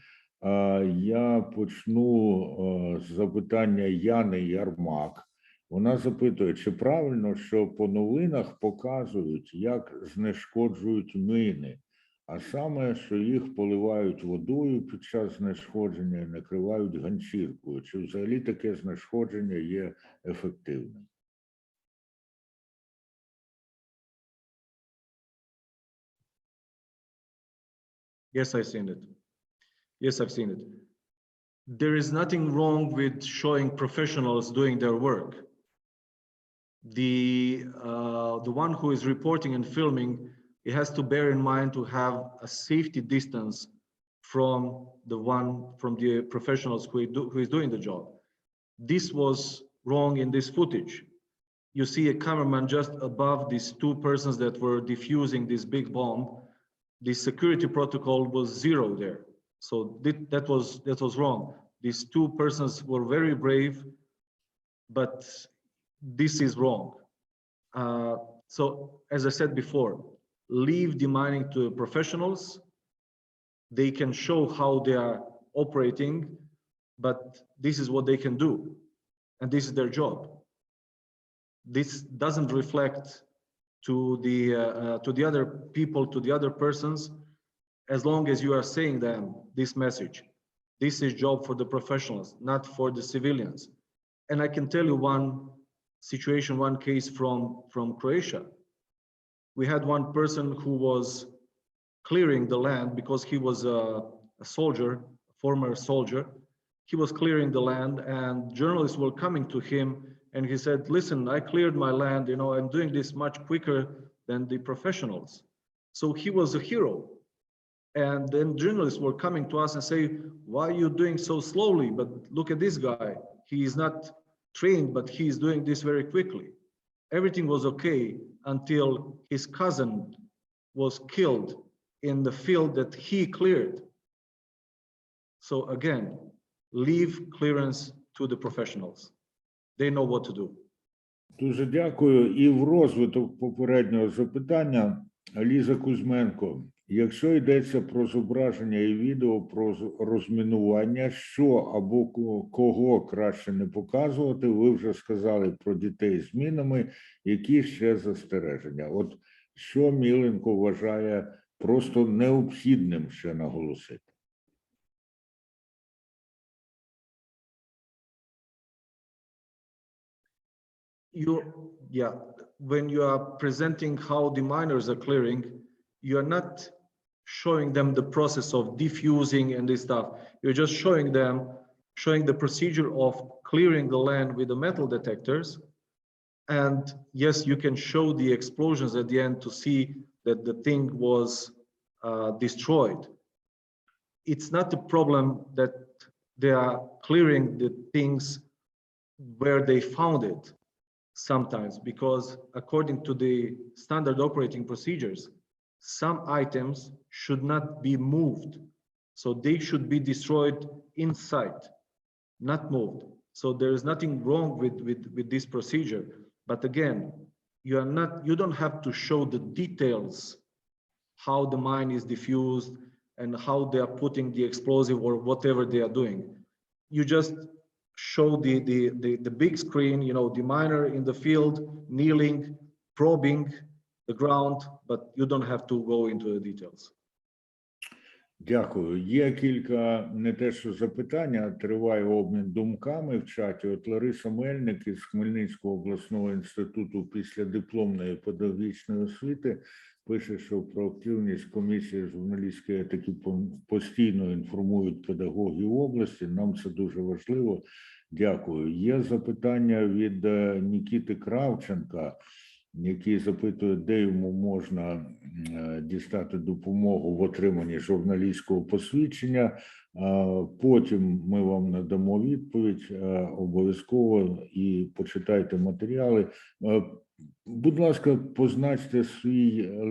Я почну з запитання Яни Ярмак. Вона запитує, чи правильно, що по новинах показують, як знешкоджують міни, а саме, що їх поливають водою під час знешкодження і накривають ганчіркою. Чи взагалі таке знешкодження є ефективним? Yes, I've seen it. Yes, I've seen it. There is nothing wrong with showing professionals doing their work. The one who is reporting and filming, he has to bear in mind to have a safety distance from the professionals who is doing the job. This was wrong in this footage. You see a cameraman just above these two persons that were defusing this big bomb. The security protocol was 0 there. So that was wrong. These two persons were very brave, but this is wrong. So as I said before, leave demining to professionals. They can show how they are operating, but this is what they can do, and this is their job. This doesn't reflect to the other people, to the other persons, as long as you are saying them this message. This is job for the professionals, not for the civilians. And I can tell you one situation, one case from Croatia. We had one person who was clearing the land because he was a soldier, a former soldier. He was clearing the land, and journalists were coming to him, and he said, listen, I cleared my land, I'm doing this much quicker than the professionals. So he was a hero. And then journalists were coming to us and say, why are you doing so slowly? But look at this guy. He is not trained, but he is doing this very quickly. Everything was okay until his cousin was killed in the field that he cleared. So again, leave clearance to the professionals. They know what to do. Дуже дякую. І в розвиток попереднього запитання Ліза Кузьменко. Якщо йдеться про зображення і відео про розмінування, що або кого краще не показувати, ви вже сказали про дітей з мінами, які ще застереження. От що Мільєнко вважає просто необхідним ще наголосити? When you are presenting how the miners are clearing, you are not showing them the process of diffusing and this stuff. You're just showing the procedure of clearing the land with the metal detectors. And yes, you can show the explosions at the end to see that the thing was destroyed. It's not the problem that they are clearing the things where they found it sometimes, because according to the standard operating procedures, some items should not be moved. So they should be destroyed inside, not moved. So there is nothing wrong with this procedure. But again, you don't have to show the details, how the mine is diffused and how they are putting the explosive or whatever they are doing. You just show the big screen, the miner in the field, kneeling, probing the ground, but you don't have to go into the details. Дякую. Є кілька, не те що запитання, триває обмін думками в чаті. От Лариса Мельник із Хмельницького обласного інституту післядипломної педагогічної освіти пише, що про активність комісії журналістської етики постійно інформують педагогів області. Нам це дуже важливо. Дякую. Є запитання від Нікіти Кравченка, який запитує, де йому можна дістати допомогу в отриманні журналістського посвідчення. Потім ми вам надамо відповідь обов'язково і почитайте матеріали. Будь ласка, позначте свою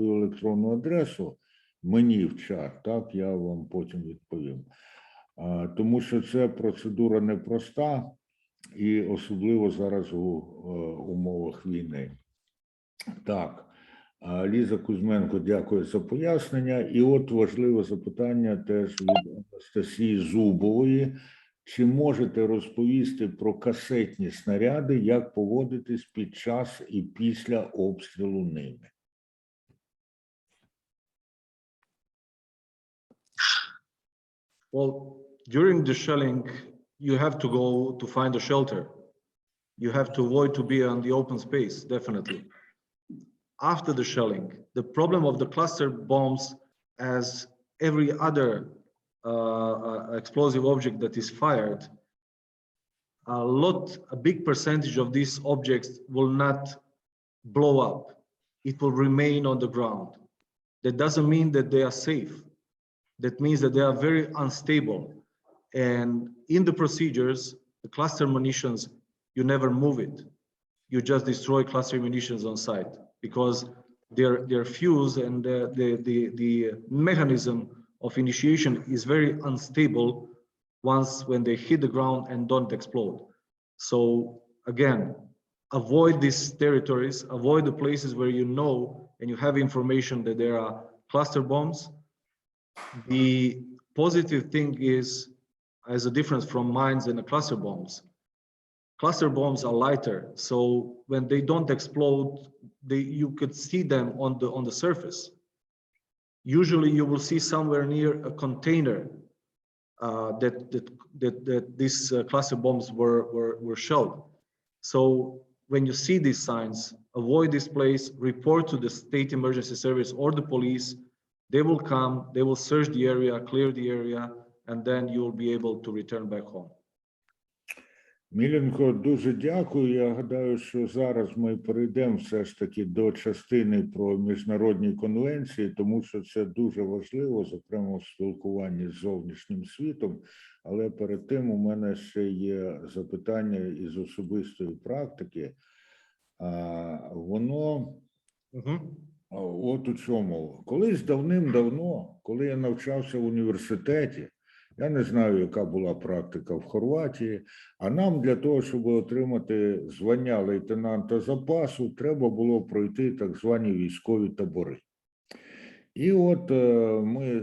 електронну адресу мені в чат, так, я вам потім відповім. Тому що це процедура непроста, і особливо зараз у умовах війни. Так, Ліза Кузьменко, дякую за пояснення. І от важливе запитання теж від Анастасії Зубової. Чи можете розповісти про касетні снаряди, як поводитись під час і після обстрілу ними? Well, during the shelling, you have to go to find a shelter. You have to avoid to be on the open space, definitely. After the shelling, the problem of the cluster bombs, as every other explosive object that is fired, a big percentage of these objects will not blow up. It will remain on the ground. That doesn't mean that they are safe. That means that they are very unstable. And in the procedures, the cluster munitions, you never move it. You just destroy cluster munitions on site because they're fused, and the mechanism of initiation is very unstable when they hit the ground and don't explode. So again, avoid these territories, avoid the places where you know and you have information that there are cluster bombs. The positive thing is, as a difference from mines and the cluster bombs are lighter. So when they don't explode, you could see them on the surface. Usually you will see somewhere near a container that these cluster bombs were shelled. So when you see these signs, avoid this place, report to the state emergency service or the police. They will come, they will search the area, clear the area, and then you will be able to return back home. Мільєнко, дуже дякую. Я гадаю, що зараз ми перейдемо все ж таки до частини про міжнародні конвенції, тому що це дуже важливо, зокрема в спілкуванні з зовнішнім світом. Але перед тим у мене ще є запитання із особистої практики. Воно от у чому. Колись давним-давно, коли я навчався в університеті, я не знаю, яка була практика в Хорватії, а нам для того, щоб отримати звання лейтенанта запасу, треба було пройти так звані військові табори. І от ми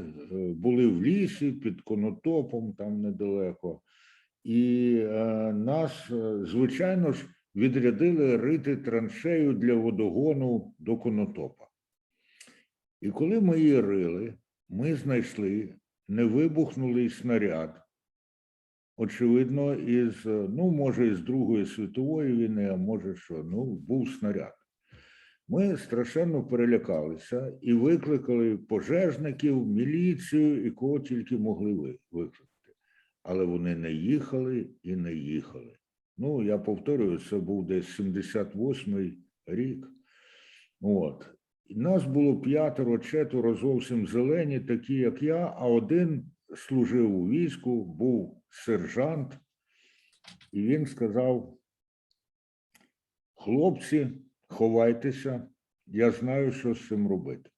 були в лісі під Конотопом, там недалеко, і нас, звичайно ж, відрядили рити траншею для водогону до Конотопа. І коли ми її рили, ми знайшли невибухнулий снаряд, очевидно, може, із Другої світової війни, а може що, був снаряд. Ми страшенно перелякалися і викликали пожежників, міліцію і кого тільки могли викликати. Але вони не їхали і не їхали. Я повторюю, це був десь 78-й рік. І нас було 5-4 зовсім зелені, такі як я, а один служив у війську, був сержант, і він сказав: хлопці, ховайтеся, я знаю, що з цим робити.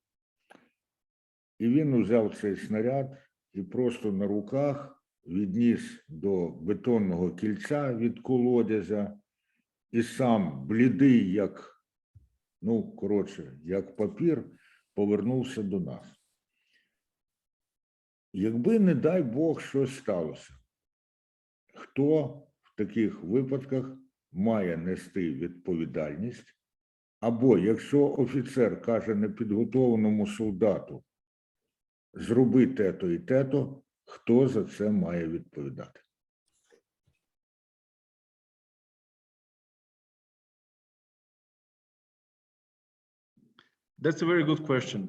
І він узяв цей снаряд і просто на руках відніс до бетонного кільця від колодязя, і сам, блідий, як як папір, повернувся до нас. Якби, не дай Бог, щось сталося, хто в таких випадках має нести відповідальність? Або, якщо офіцер каже непідготовленому солдату: зроби те-то і те-то, хто за це має відповідати? That's a very good question.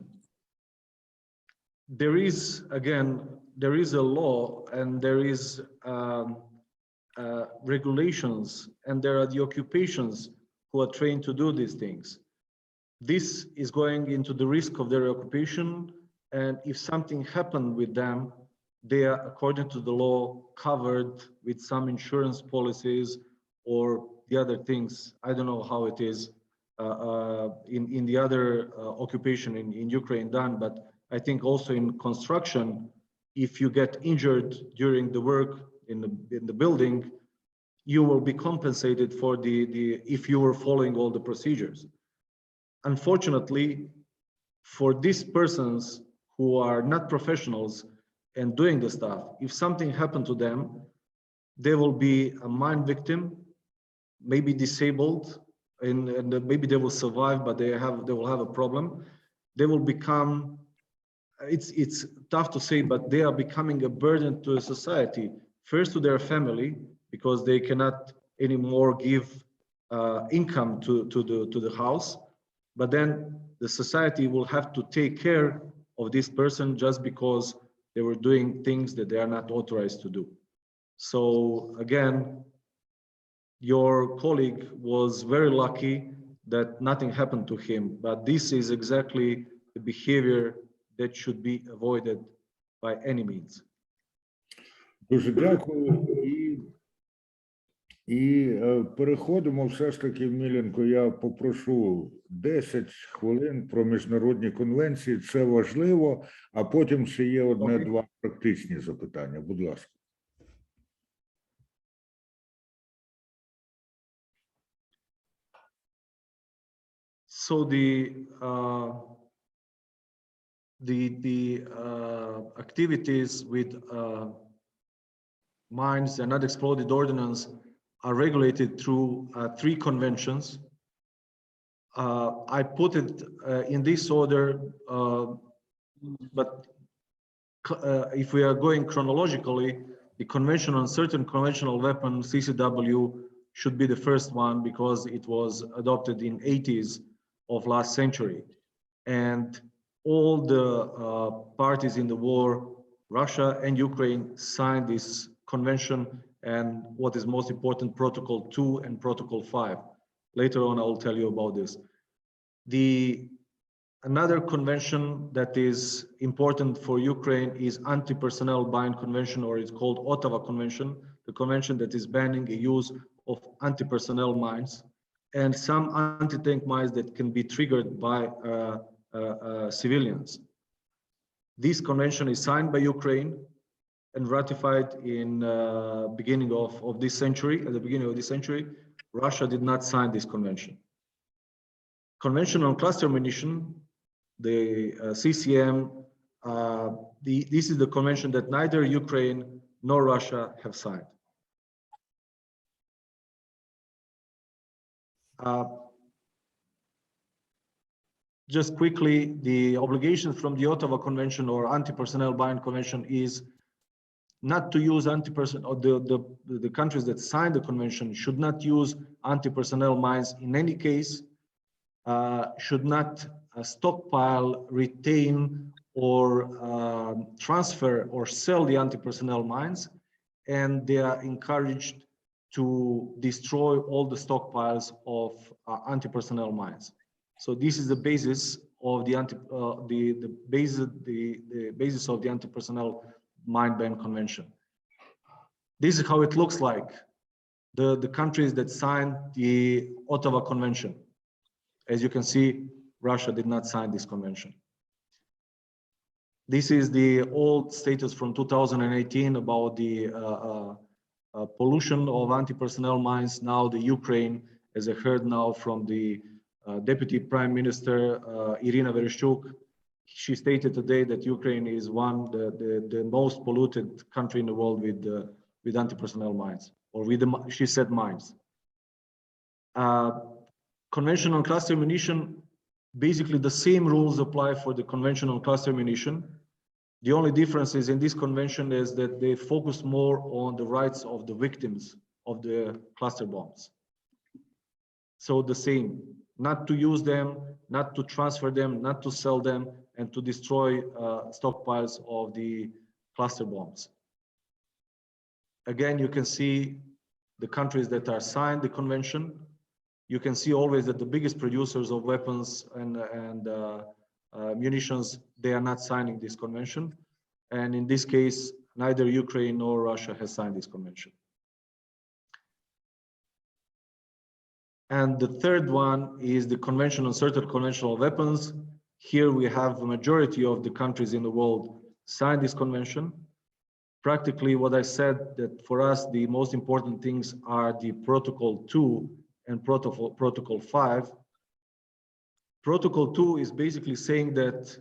There is a law, and there is regulations, and there are the occupations who are trained to do these things. This is going into the risk of their occupation, and if something happened with them, they are, according to the law, covered with some insurance policies or the other things. I don't know how it is in the other occupation in Ukraine done, but I think also in construction, if you get injured during the work in the building, you will be compensated for if you were following all the procedures. Unfortunately, for these persons who are not professionals and doing the stuff, if something happened to them, they will be a mine victim, maybe disabled, and maybe they will survive, but they will have a problem. They will become, it's tough to say, but they are becoming a burden to the society, first to their family, because they cannot anymore give income to the house, but then the society will have to take care of this person just because they were doing things that they are not authorized to do. So again, your colleague was very lucky that nothing happened to him, but this is exactly the behavior that should be avoided by any means. Дуже дякую. І переходимо все ж таки, Мільєнко, я попрошу 10 хвилин про міжнародні конвенції. Це важливо, а потім ще є одне-два практичні запитання. Будь ласка. So the activities with mines and unexploded ordnance are regulated through 3 conventions. I put it in this order, but if we are going chronologically, the Convention on Certain Conventional Weapons, CCW, should be the first one because it was adopted in 80s of last century. And all the parties in the war, Russia and Ukraine, signed this convention and what is most important, Protocol 2 and Protocol 5. Later on, I will tell you about this. Another convention that is important for Ukraine is Anti-Personnel Bind Convention, or it's called Ottawa Convention, the convention that is banning the use of anti-personnel mines and some anti-tank mines that can be triggered by civilians. This convention is signed by Ukraine and ratified in beginning of this century. At the beginning of this century, Russia did not sign this convention. Convention on Cluster Munition, the CCM, this is the convention that neither Ukraine nor Russia have signed. Just quickly, the obligation from the Ottawa Convention or Anti-Personnel Bind Convention is not to use anti-personnel, or the countries that signed the convention should not use anti-personnel mines in any case, should not stockpile, retain, or transfer or sell the anti-personnel mines, and they are encouraged to destroy all the stockpiles of anti-personnel mines. So this is the basis of the basis of the anti-personnel mine ban convention. This is how it looks like. The countries that signed the Ottawa Convention. As you can see, Russia did not sign this convention. This is the old status from 2018 about the pollution of anti-personnel mines. Now the Ukraine, as I heard now from the Deputy Prime Minister Irina Vereshchuk, she stated today that Ukraine is the most polluted country in the world with anti-personnel mines, or with she said mines. Convention on Cluster Munition, basically the same rules apply for the Convention on Cluster Munition. The only difference is in this convention is that they focus more on the rights of the victims of the cluster bombs. So the same, not to use them, not to transfer them, not to sell them, and to destroy stockpiles of the cluster bombs. Again, you can see the countries that are signed the convention. You can see always that the biggest producers of weapons and munitions, they are not signing this convention. And in this case, neither Ukraine nor Russia has signed this convention. And the third one is the Convention on Certain Conventional Weapons. Here we have a majority of the countries in the world signed this convention. Practically what I said, that for us, the most important things are the Protocol 2 and Protocol 5. Protocol 2 is basically saying that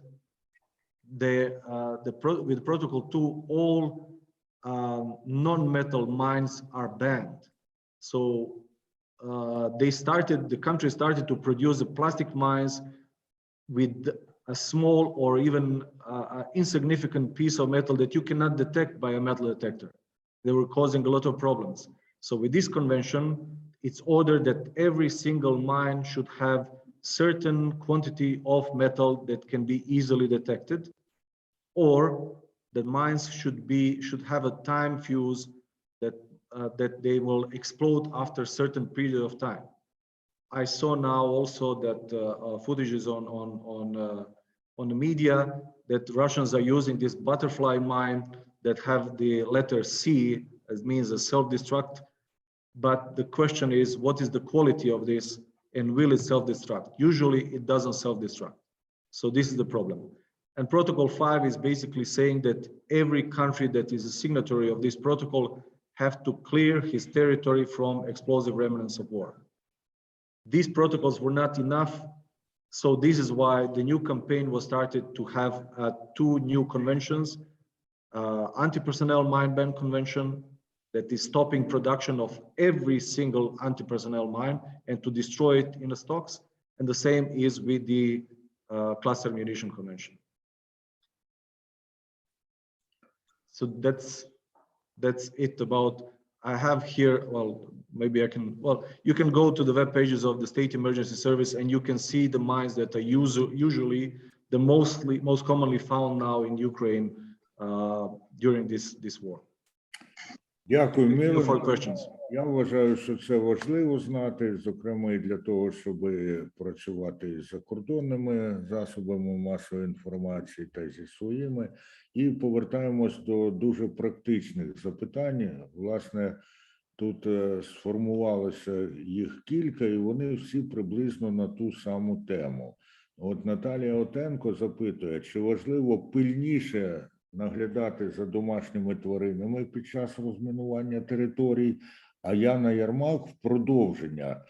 with Protocol 2, all non-metal mines are banned. So the country started to produce the plastic mines with a small or even insignificant piece of metal that you cannot detect by a metal detector. They were causing a lot of problems. So with this convention, it's ordered that every single mine should have certain quantity of metal that can be easily detected, or that mines should have a time fuse that they will explode after a certain period of time. I saw now also that footages on on the media that Russians are using this butterfly mine that have the letter C, as means a self-destruct. But the question is, what is the quality of this, and will it self-destruct? Usually it doesn't self-destruct. So this is the problem. And Protocol 5 is basically saying that every country that is a signatory of this protocol have to clear his territory from explosive remnants of war. These protocols were not enough. So this is why the new campaign was started to have 2 new conventions, anti-personnel mine ban convention that is stopping production of every single anti-personnel mine and to destroy it in the stocks. And the same is with the cluster munition convention. So that's it about, I have here, well, maybe I can, well, you can go to the web pages of the State Emergency Service and you can see the mines that are usually the most commonly found now in Ukraine during this war. Дякую, For Мілєнко. questions. Я вважаю, що це важливо знати, зокрема і для того, щоб працювати з закордонними засобами масової інформації та зі своїми. І повертаємось до дуже практичних запитань. Власне, тут сформувалося їх кілька, і вони всі приблизно на ту саму тему. От Наталія Отенко запитує, чи важливо пильніше наглядати за домашніми тваринами під час розмінування територій, а Яна Ярмак в продовження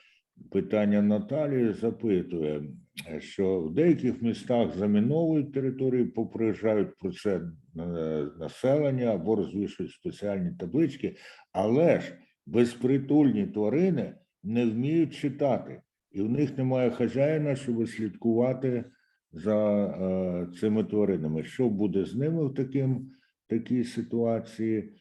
питання Наталії запитує, що в деяких містах заміновують території, попереджають про це населення або розвішують спеціальні таблички, але ж безпритульні тварини не вміють читати, і в них немає хазяїна, щоб слідкувати за цими тваринами. Що буде з ними в такій ситуації?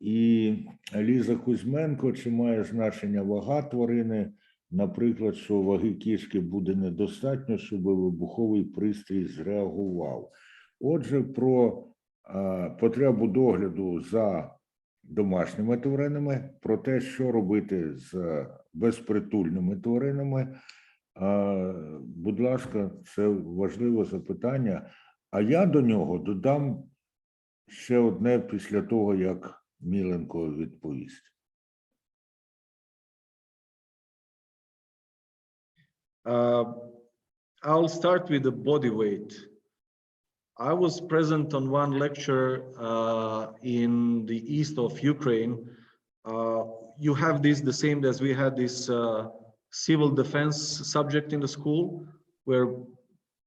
І Ліза Кузьменко, чи має значення вага тварини? Наприклад, що ваги кішки буде недостатньо, щоб вибуховий пристрій зреагував. Отже, про потребу догляду за домашніми тваринами, про те, що робити з безпритульними тваринами. Будь ласка, це важливе запитання. А я до нього додам ще одне після того, як Міленко відповість. I'll start with the body weight. I was present on one lecture in the east of Ukraine. You have this the same as we had this civil defense subject in the school, where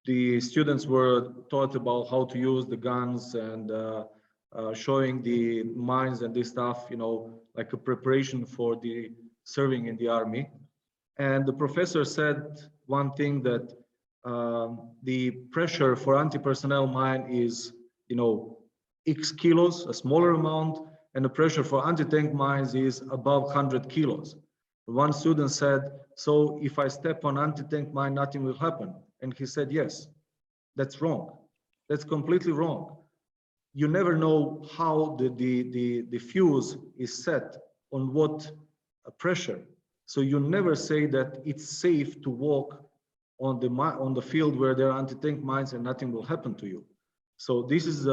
the students were taught about how to use the guns and showing the mines and this stuff, you know, like a preparation for the serving in the army. And the professor said one thing, that the pressure for anti-personnel mine is, you know, X kilos, a smaller amount, and the pressure for anti-tank mines is above 100 kilos. One student said, so if I step on anti-tank mine, nothing will happen. And he said, yes, that's wrong. That's completely wrong. You never know how the fuse is set on what pressure. So you never say that it's safe to walk on the field where there are anti-tank mines and nothing will happen to you. So this is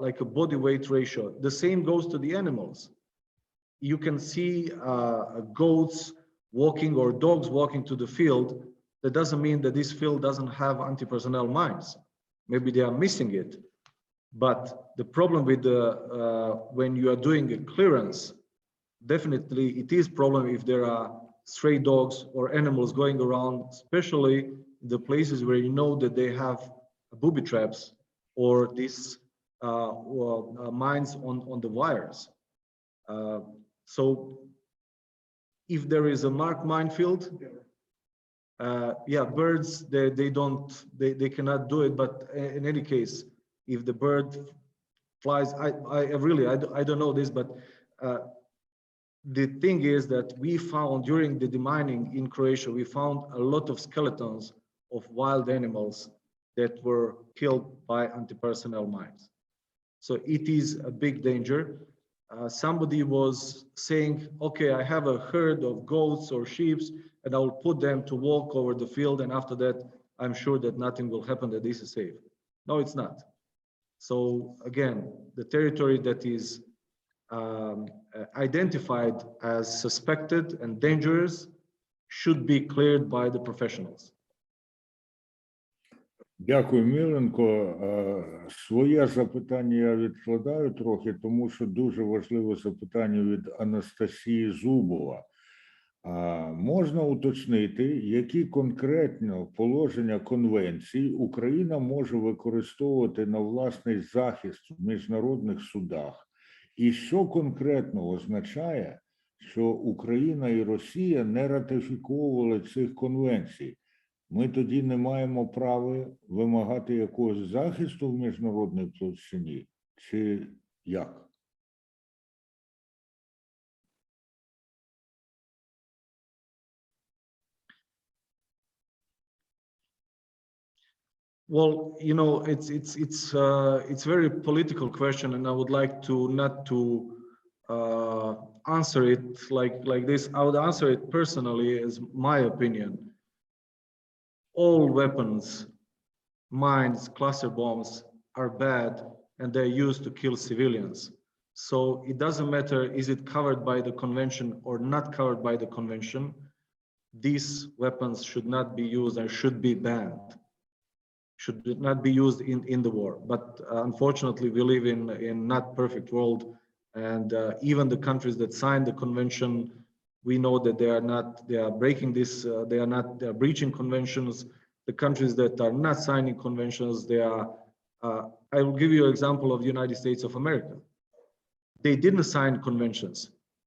like a body weight ratio. The same goes to the animals. You can see goats walking or dogs walking to the field. That doesn't mean that this field doesn't have anti-personnel mines. Maybe they are missing it. But the problem with when you are doing a clearance, definitely it is a problem if there are stray dogs or animals going around, especially the places where you know that they have booby traps or these mines on the wires. So if there is a marked minefield, yeah, birds, they cannot do it. But in any case, if the bird flies, I don't know this, but the thing is that we found during the demining in Croatia, we found a lot of skeletons of wild animals that were killed by anti-personnel mines. So it is a big danger. Somebody was saying, okay, I have a herd of goats or sheep and I will put them to walk over the field, and after that I'm sure that nothing will happen, that this is safe. No, it's not. So again, the territory that is identified as suspected and dangerous should be cleared by the professionals. Дякую, Мільєнко. Своє запитання я відкладаю трохи, тому що дуже важливе запитання від Анастасії Зубова. Можна уточнити, які конкретно положення конвенцій Україна може використовувати на власний захист в міжнародних судах? І що конкретно означає, що Україна і Росія не ратифіковували цих конвенцій? Ми тоді не маємо права вимагати якогось захисту в міжнародній площині? Чи як? Well, you know, it's very political question, and I would like to not to answer it like this. I would answer it personally as my opinion. All weapons, mines, cluster bombs are bad, and they're used to kill civilians. So it doesn't matter, is it covered by the convention or not covered by the convention? These weapons should not be used and should be banned. Should not be used in the war. But unfortunately, we live in not perfect world, and even the countries that signed the convention, we know that they are breaking this, they are breaching conventions. The countries that are not signing conventions, they are, I will give you an example of the United States of America. They didn't sign conventions,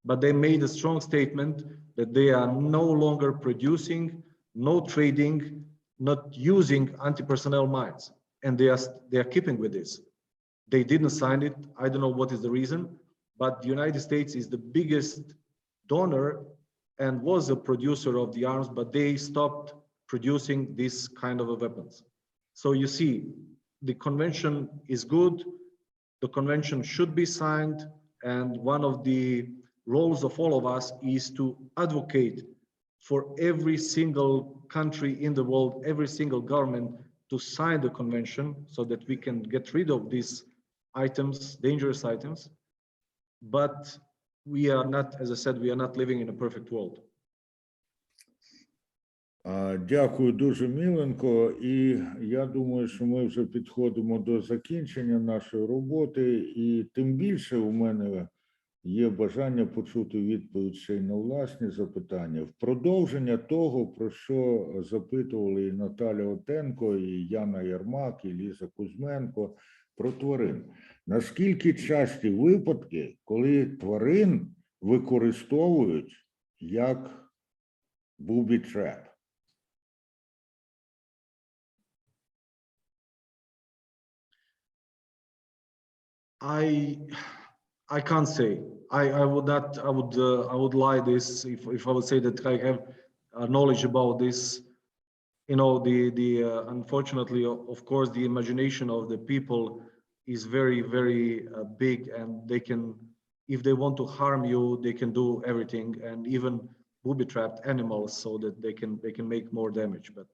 but they made a strong statement that they are no longer producing, no trading, not using anti-personnel mines, and they are keeping with this. They didn't sign it. I don't know what is the reason, but the United States is the biggest donor and was a producer of the arms, but they stopped producing this kind of weapons. So you see, the convention is good. The convention should be signed, and one of the roles of all of us is to advocate for every single country in the world, every single government to sign the convention so that we can get rid of these items, dangerous items. But we are not, as I said, we are not living in a perfect world. Дякую дуже, Мільєнко. І я думаю, що ми вже підходимо до закінчення нашої роботи. І тим більше у мене є бажання почути відповідь ще й на власні запитання. В продовження того, про що запитували і Наталя Отенко, і Яна Ярмак, і Ліза Кузьменко, про тварин. Наскільки часті випадки, коли тварин використовують як booby trap? I can't say. I would not. I would lie this if I would say that I have knowledge about this. You know, unfortunately, of course, the imagination of the people is very, very big, and they can, if they want to harm you, they can do everything, and even booby-trapped animals, so that they can make more damage. But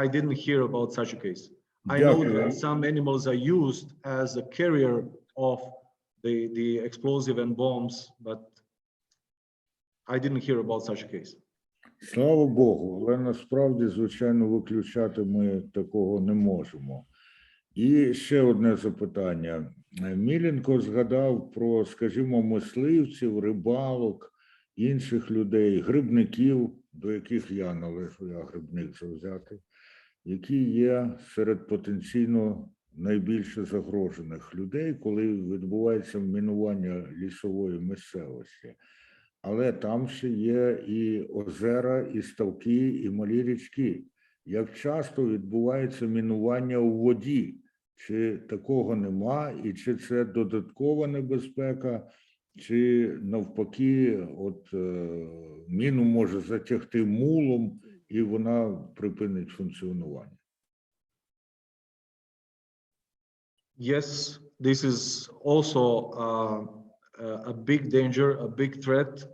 I didn't hear about such a case. I know that some animals are used as a carrier of the explosive and bombs, but I didn't hear about such a case. Слава Богу, але насправді, звичайно, виключати ми такого не можемо. І ще одне запитання. Мільєнко згадав про, скажімо, мисливців, рибалок, інших людей, грибників, до яких я належу, я грибник завзятий, які є серед потенційно найбільше загрожених людей, коли відбувається мінування лісової місцевості. Але там ще є і озера, і ставки, і малі річки. Як часто відбувається мінування у воді? Чи такого нема, і чи це додаткова небезпека, чи навпаки, от міну може затягти мулом, і вона припинить функціонування? Yes, this is also a big danger, a big threat.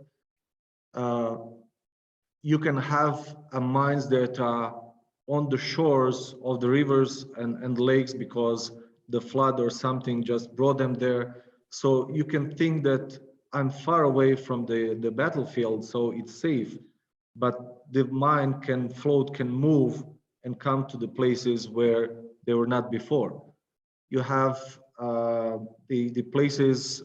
You can have mines that are on the shores of the rivers and lakes because the flood or something just brought them there. So you can think that I'm far away from the battlefield, so it's safe, but the mind can float, can move and come to the places where they were not before. You have the places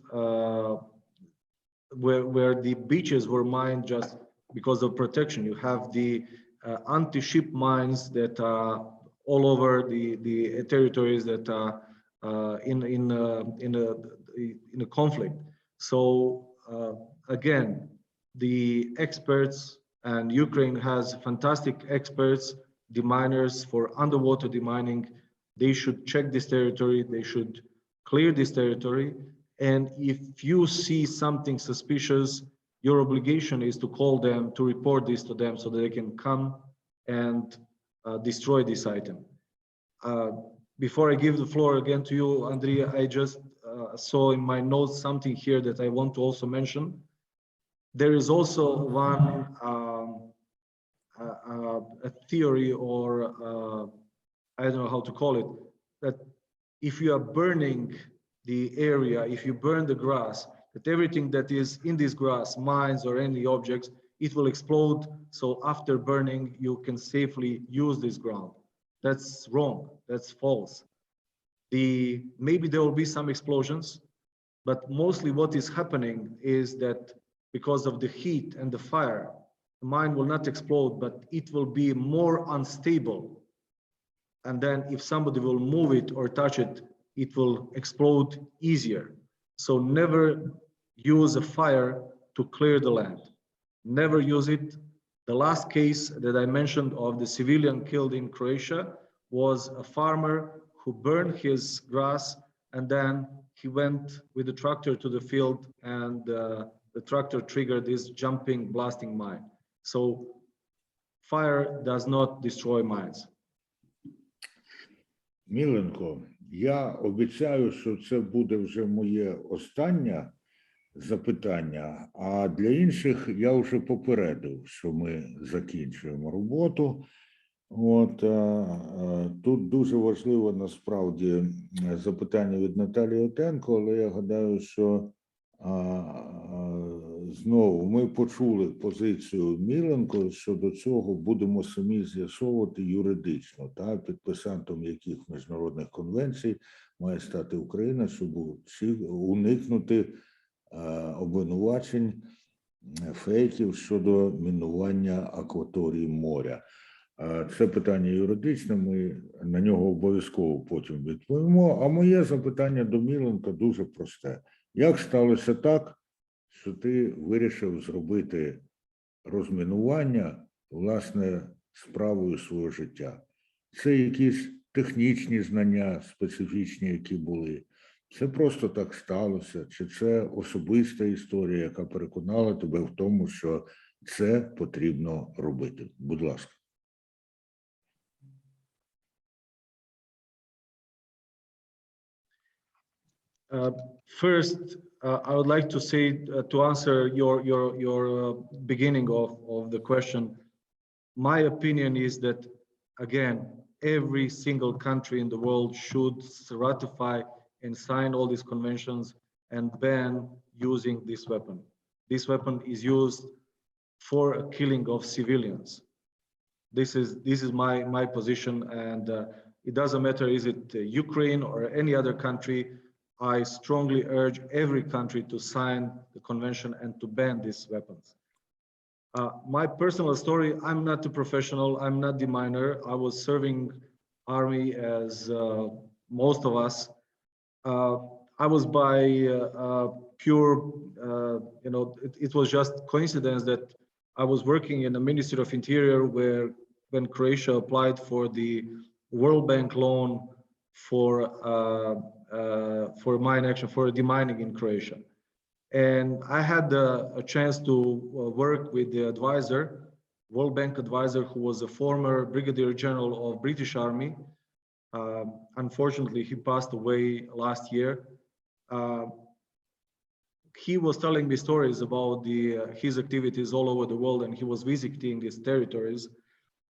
where the beaches were mined just because of protection. You have the anti-ship mines that are all over the territories that are in a conflict. So again, the experts, and Ukraine has fantastic experts, deminers for underwater demining. They should check this territory. They should clear this territory. And if you see something suspicious, your obligation is to call them, to report this to them so that they can come and destroy this item. Before I give the floor again to you, Andrea, I just saw in my notes something here that I want to also mention. There is also one a theory, or I don't know how to call it, that if you are burning the area, if you burn the grass, that everything that is in this grass, mines or any objects, it will explode. So after burning, you can safely use this ground. That's wrong. That's false. Maybe there will be some explosions, but mostly what is happening is that because of the heat and the fire, the mine will not explode, but it will be more unstable. And then if somebody will move it or touch it, it will explode easier. So never use a fire to clear the land. Never use it. The last case that I mentioned of the civilian killed in Croatia was a farmer who burned his grass, and then he went with the tractor to the field, and the tractor triggered this jumping, blasting mine. So fire does not destroy mines. Міленко, я обіцяю, що це буде вже моє останнє запитання, а для інших я вже попередив, що ми закінчуємо роботу. Тут дуже важливо насправді запитання від Наталії Отенко, але я гадаю, що знову ми почули позицію Міленко, що до цього будемо самі з'ясовувати юридично, підписантом яких міжнародних конвенцій має стати Україна, щоб уникнути обвинувачень, фейків щодо мінування акваторії моря. Це питання юридичне, ми на нього обов'язково потім відповімо. А моє запитання до Міленка дуже просте. Як сталося так, що ти вирішив зробити розмінування, власне, справою свого життя? Це якісь технічні знання специфічні, які були? Це просто так сталося? Чи це особиста історія, яка переконала тебе в тому, що це потрібно робити? Будь ласка. First, I would like to say, to answer your beginning of the question, my opinion is that, again, every single country in the world should ratify and sign all these conventions and ban using this weapon. This weapon is used for a killing of civilians. This is my position, and it doesn't matter is it Ukraine or any other country. I strongly urge every country to sign the convention and to ban these weapons. My personal story, I'm not a professional, I'm not the miner. I was serving army as most of us. I was by pure, it was just coincidence that I was working in the Ministry of Interior when Croatia applied for the World Bank loan for mine action, for demining in Croatia. And I had a chance to work with the advisor, World Bank advisor, who was a former Brigadier General of British Army. Unfortunately, he passed away last year. He was telling me stories about his activities all over the world, and he was visiting these territories.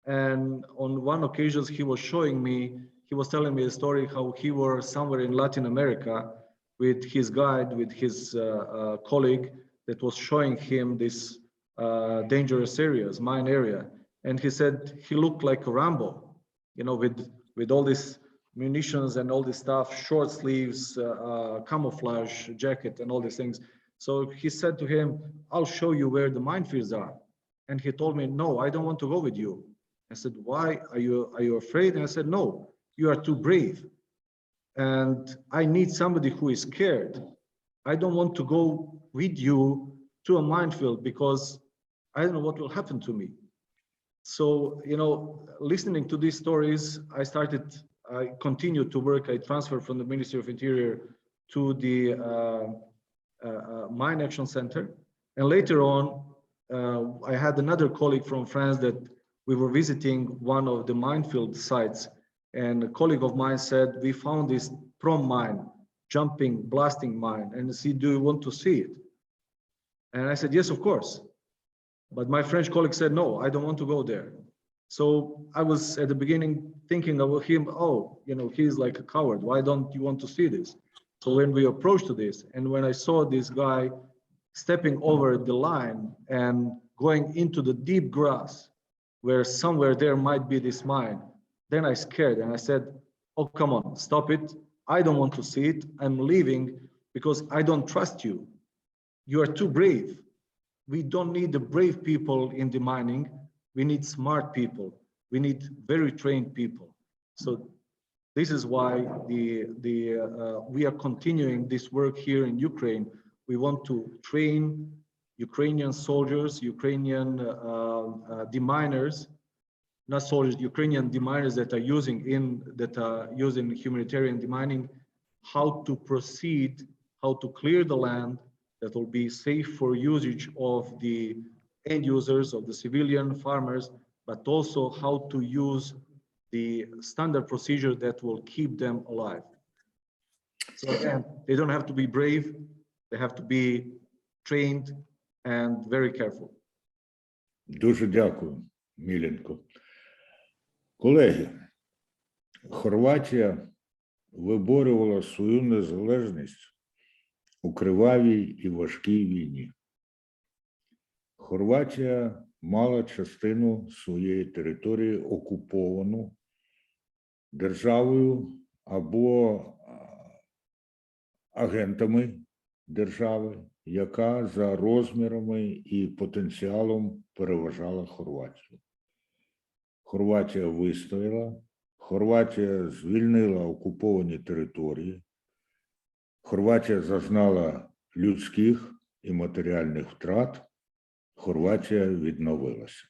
And on one occasion, he was telling me a story how he was somewhere in Latin America with his guide, with his colleague that was showing him this dangerous areas, mine area. And he said he looked like a Rambo, you know, with all this munitions and all this stuff, short sleeves, camouflage jacket and all these things. So he said to him, I'll show you where the minefields are. And he told me, no, I don't want to go with you. I said, why? Are you afraid? And I said, no, you are too brave. And I need somebody who is scared. I don't want to go with you to a minefield because I don't know what will happen to me. So, you know, listening to these stories, I continued to work. I transferred from the Ministry of Interior to the Mine Action Center. And later on, I had another colleague from France that we were visiting one of the minefield sites. And a colleague of mine said, we found this prom mine, jumping, blasting mine. And he said, do you want to see it? And I said, yes, of course. But my French colleague said, no, I don't want to go there. So I was at the beginning thinking of him, oh, you know, he's like a coward. Why don't you want to see this? So when we approached this, and when I saw this guy stepping over the line and going into the deep grass, where somewhere there might be this mine, then I scared and I said, oh, come on, stop it. I don't want to see it. I'm leaving because I don't trust you. You are too brave. We don't need the brave people in the mining. We need smart people. We need very trained people. So this is why we are continuing this work here in Ukraine. We want to train Ukrainian soldiers, Ukrainian deminers, not soldiers, Ukrainian deminers that are using humanitarian demining, how to proceed, how to clear the land that will be safe for usage of the end users, of the civilian farmers, but also how to use the standard procedure that will keep them alive. So again, they don't have to be brave, they have to be trained and very careful. Дуже дякую, Мільєнко. Колеги, Хорватія виборювала свою незалежність у кривавій і важкій війні. Хорватія мала частину своєї території окуповану державою або агентами держави, яка за розмірами і потенціалом переважала Хорватію. Хорватія вистояла, Хорватія звільнила окуповані території, Хорватія зазнала людських і матеріальних втрат, Хорватія відновилася.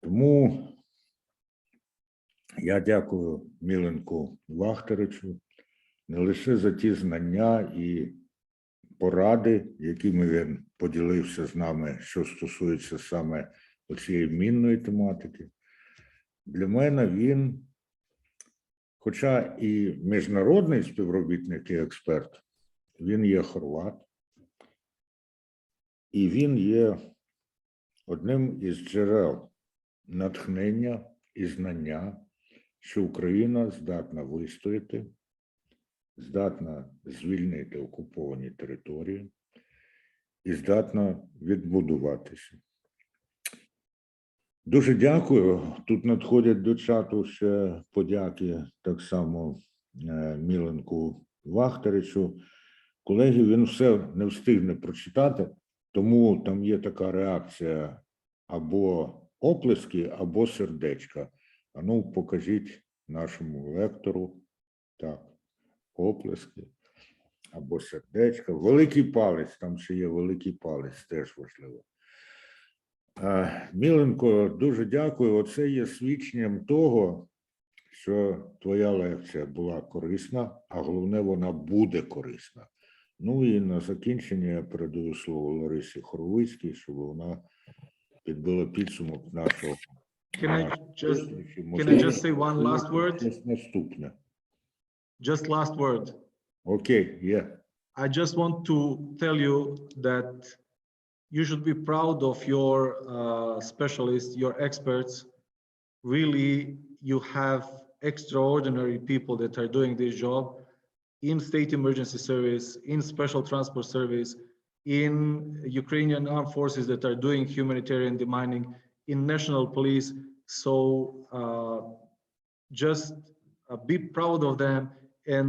Тому я дякую Мільєнку Вахтарічу не лише за ті знання і поради, якими він поділився з нами, що стосується саме оцієї мінної тематики. Для мене він, хоча і міжнародний співробітник і експерт, він є хорват, і він є одним із джерел натхнення і знання, що Україна здатна вистояти, здатна звільнити окуповані території і здатна відбудуватися. Дуже дякую. Тут надходять до чату ще подяки так само Мільєнку Вахтарічу. Колеги, він все не встигне прочитати, тому там є така реакція або оплески, або сердечка. А ну, покажіть нашому лектору. Так, оплески або сердечка. Великий палець, там ще є великий палець, теж важливо. Мільєнко, дуже дякую. Оце є свідченням того, що твоя лекція була корисна, а головне, вона буде корисна. Ну і на закінчення я передаю слово Ларисі Хоровицькій, щоб вона підбила підсумок нашого. Can I just say one last word? Наступне. Just last word. Okay, yeah. I just want to tell you that you should be proud of your specialists, your experts. Really, you have extraordinary people that are doing this job in state emergency service, in special transport service, in Ukrainian armed forces that are doing humanitarian demining, in national police. So just be proud of them and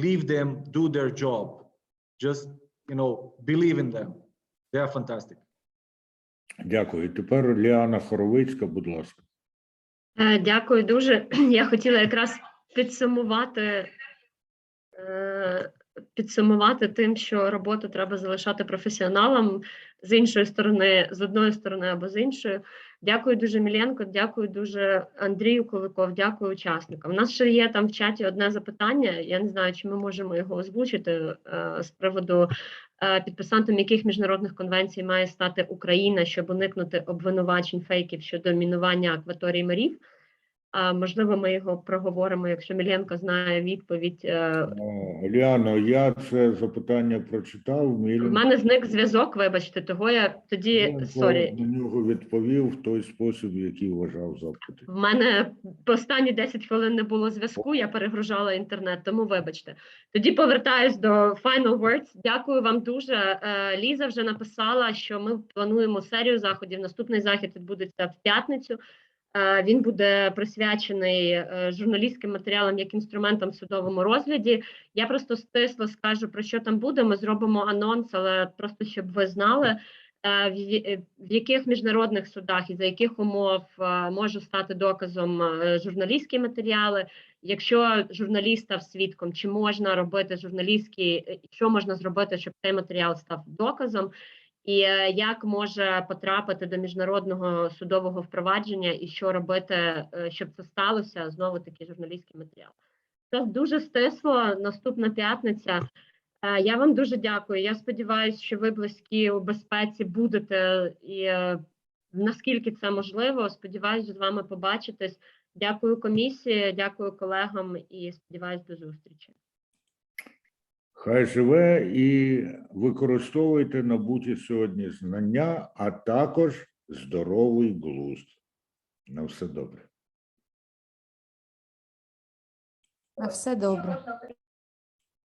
leave them do their job. Just, you know, believe in them. They are fantastic. Дякую. Тепер Ліана Хоровицька, будь ласка. Дякую дуже. Я хотіла якраз підсумувати тим, що роботу треба залишати професіоналам з іншої сторони, з одної сторони або з іншої. Дякую дуже Мільєнко, дякую дуже Андрію Куликов, дякую учасникам. У нас ще є там в чаті одне запитання, я не знаю, чи ми можемо його озвучити з приводу підписантом яких міжнародних конвенцій має стати Україна, щоб уникнути обвинувачень фейків щодо мінування акваторії морів. Можливо, ми його проговоримо, якщо Мільєнко знає відповідь. Ліано, я це запитання прочитав. В мене зник зв'язок, вибачте, того я тоді, сорі. На нього відповів в той спосіб, який вважав запити. В мене останні 10 хвилин не було зв'язку, я перегружала інтернет, тому вибачте. Тоді повертаюсь до final words. Дякую вам дуже. Ліза вже написала, що ми плануємо серію заходів. Наступний захід відбудеться в п'ятницю. Він буде присвячений журналістським матеріалам як інструментам в судовому розгляді. Я просто стисло скажу, про що там буде. Ми зробимо анонс, але просто щоб ви знали, в яких міжнародних судах і за яких умов можуть стати доказом журналістські матеріали. Якщо журналіст став свідком, чи можна робити журналістські, що можна зробити, щоб цей матеріал став доказом. І як може потрапити до міжнародного судового впровадження і що робити, щоб це сталося, знову-таки журналістський матеріал. Це дуже стисло, наступна п'ятниця. Я вам дуже дякую. Я сподіваюся, що ви близькі у безпеці будете і наскільки це можливо. Сподіваюся з вами побачитись. Дякую комісії, дякую колегам і сподіваюся до зустрічі. Хай живе і використовуйте набуті сьогодні знання, а також здоровий глузд. На все добре. На все добре.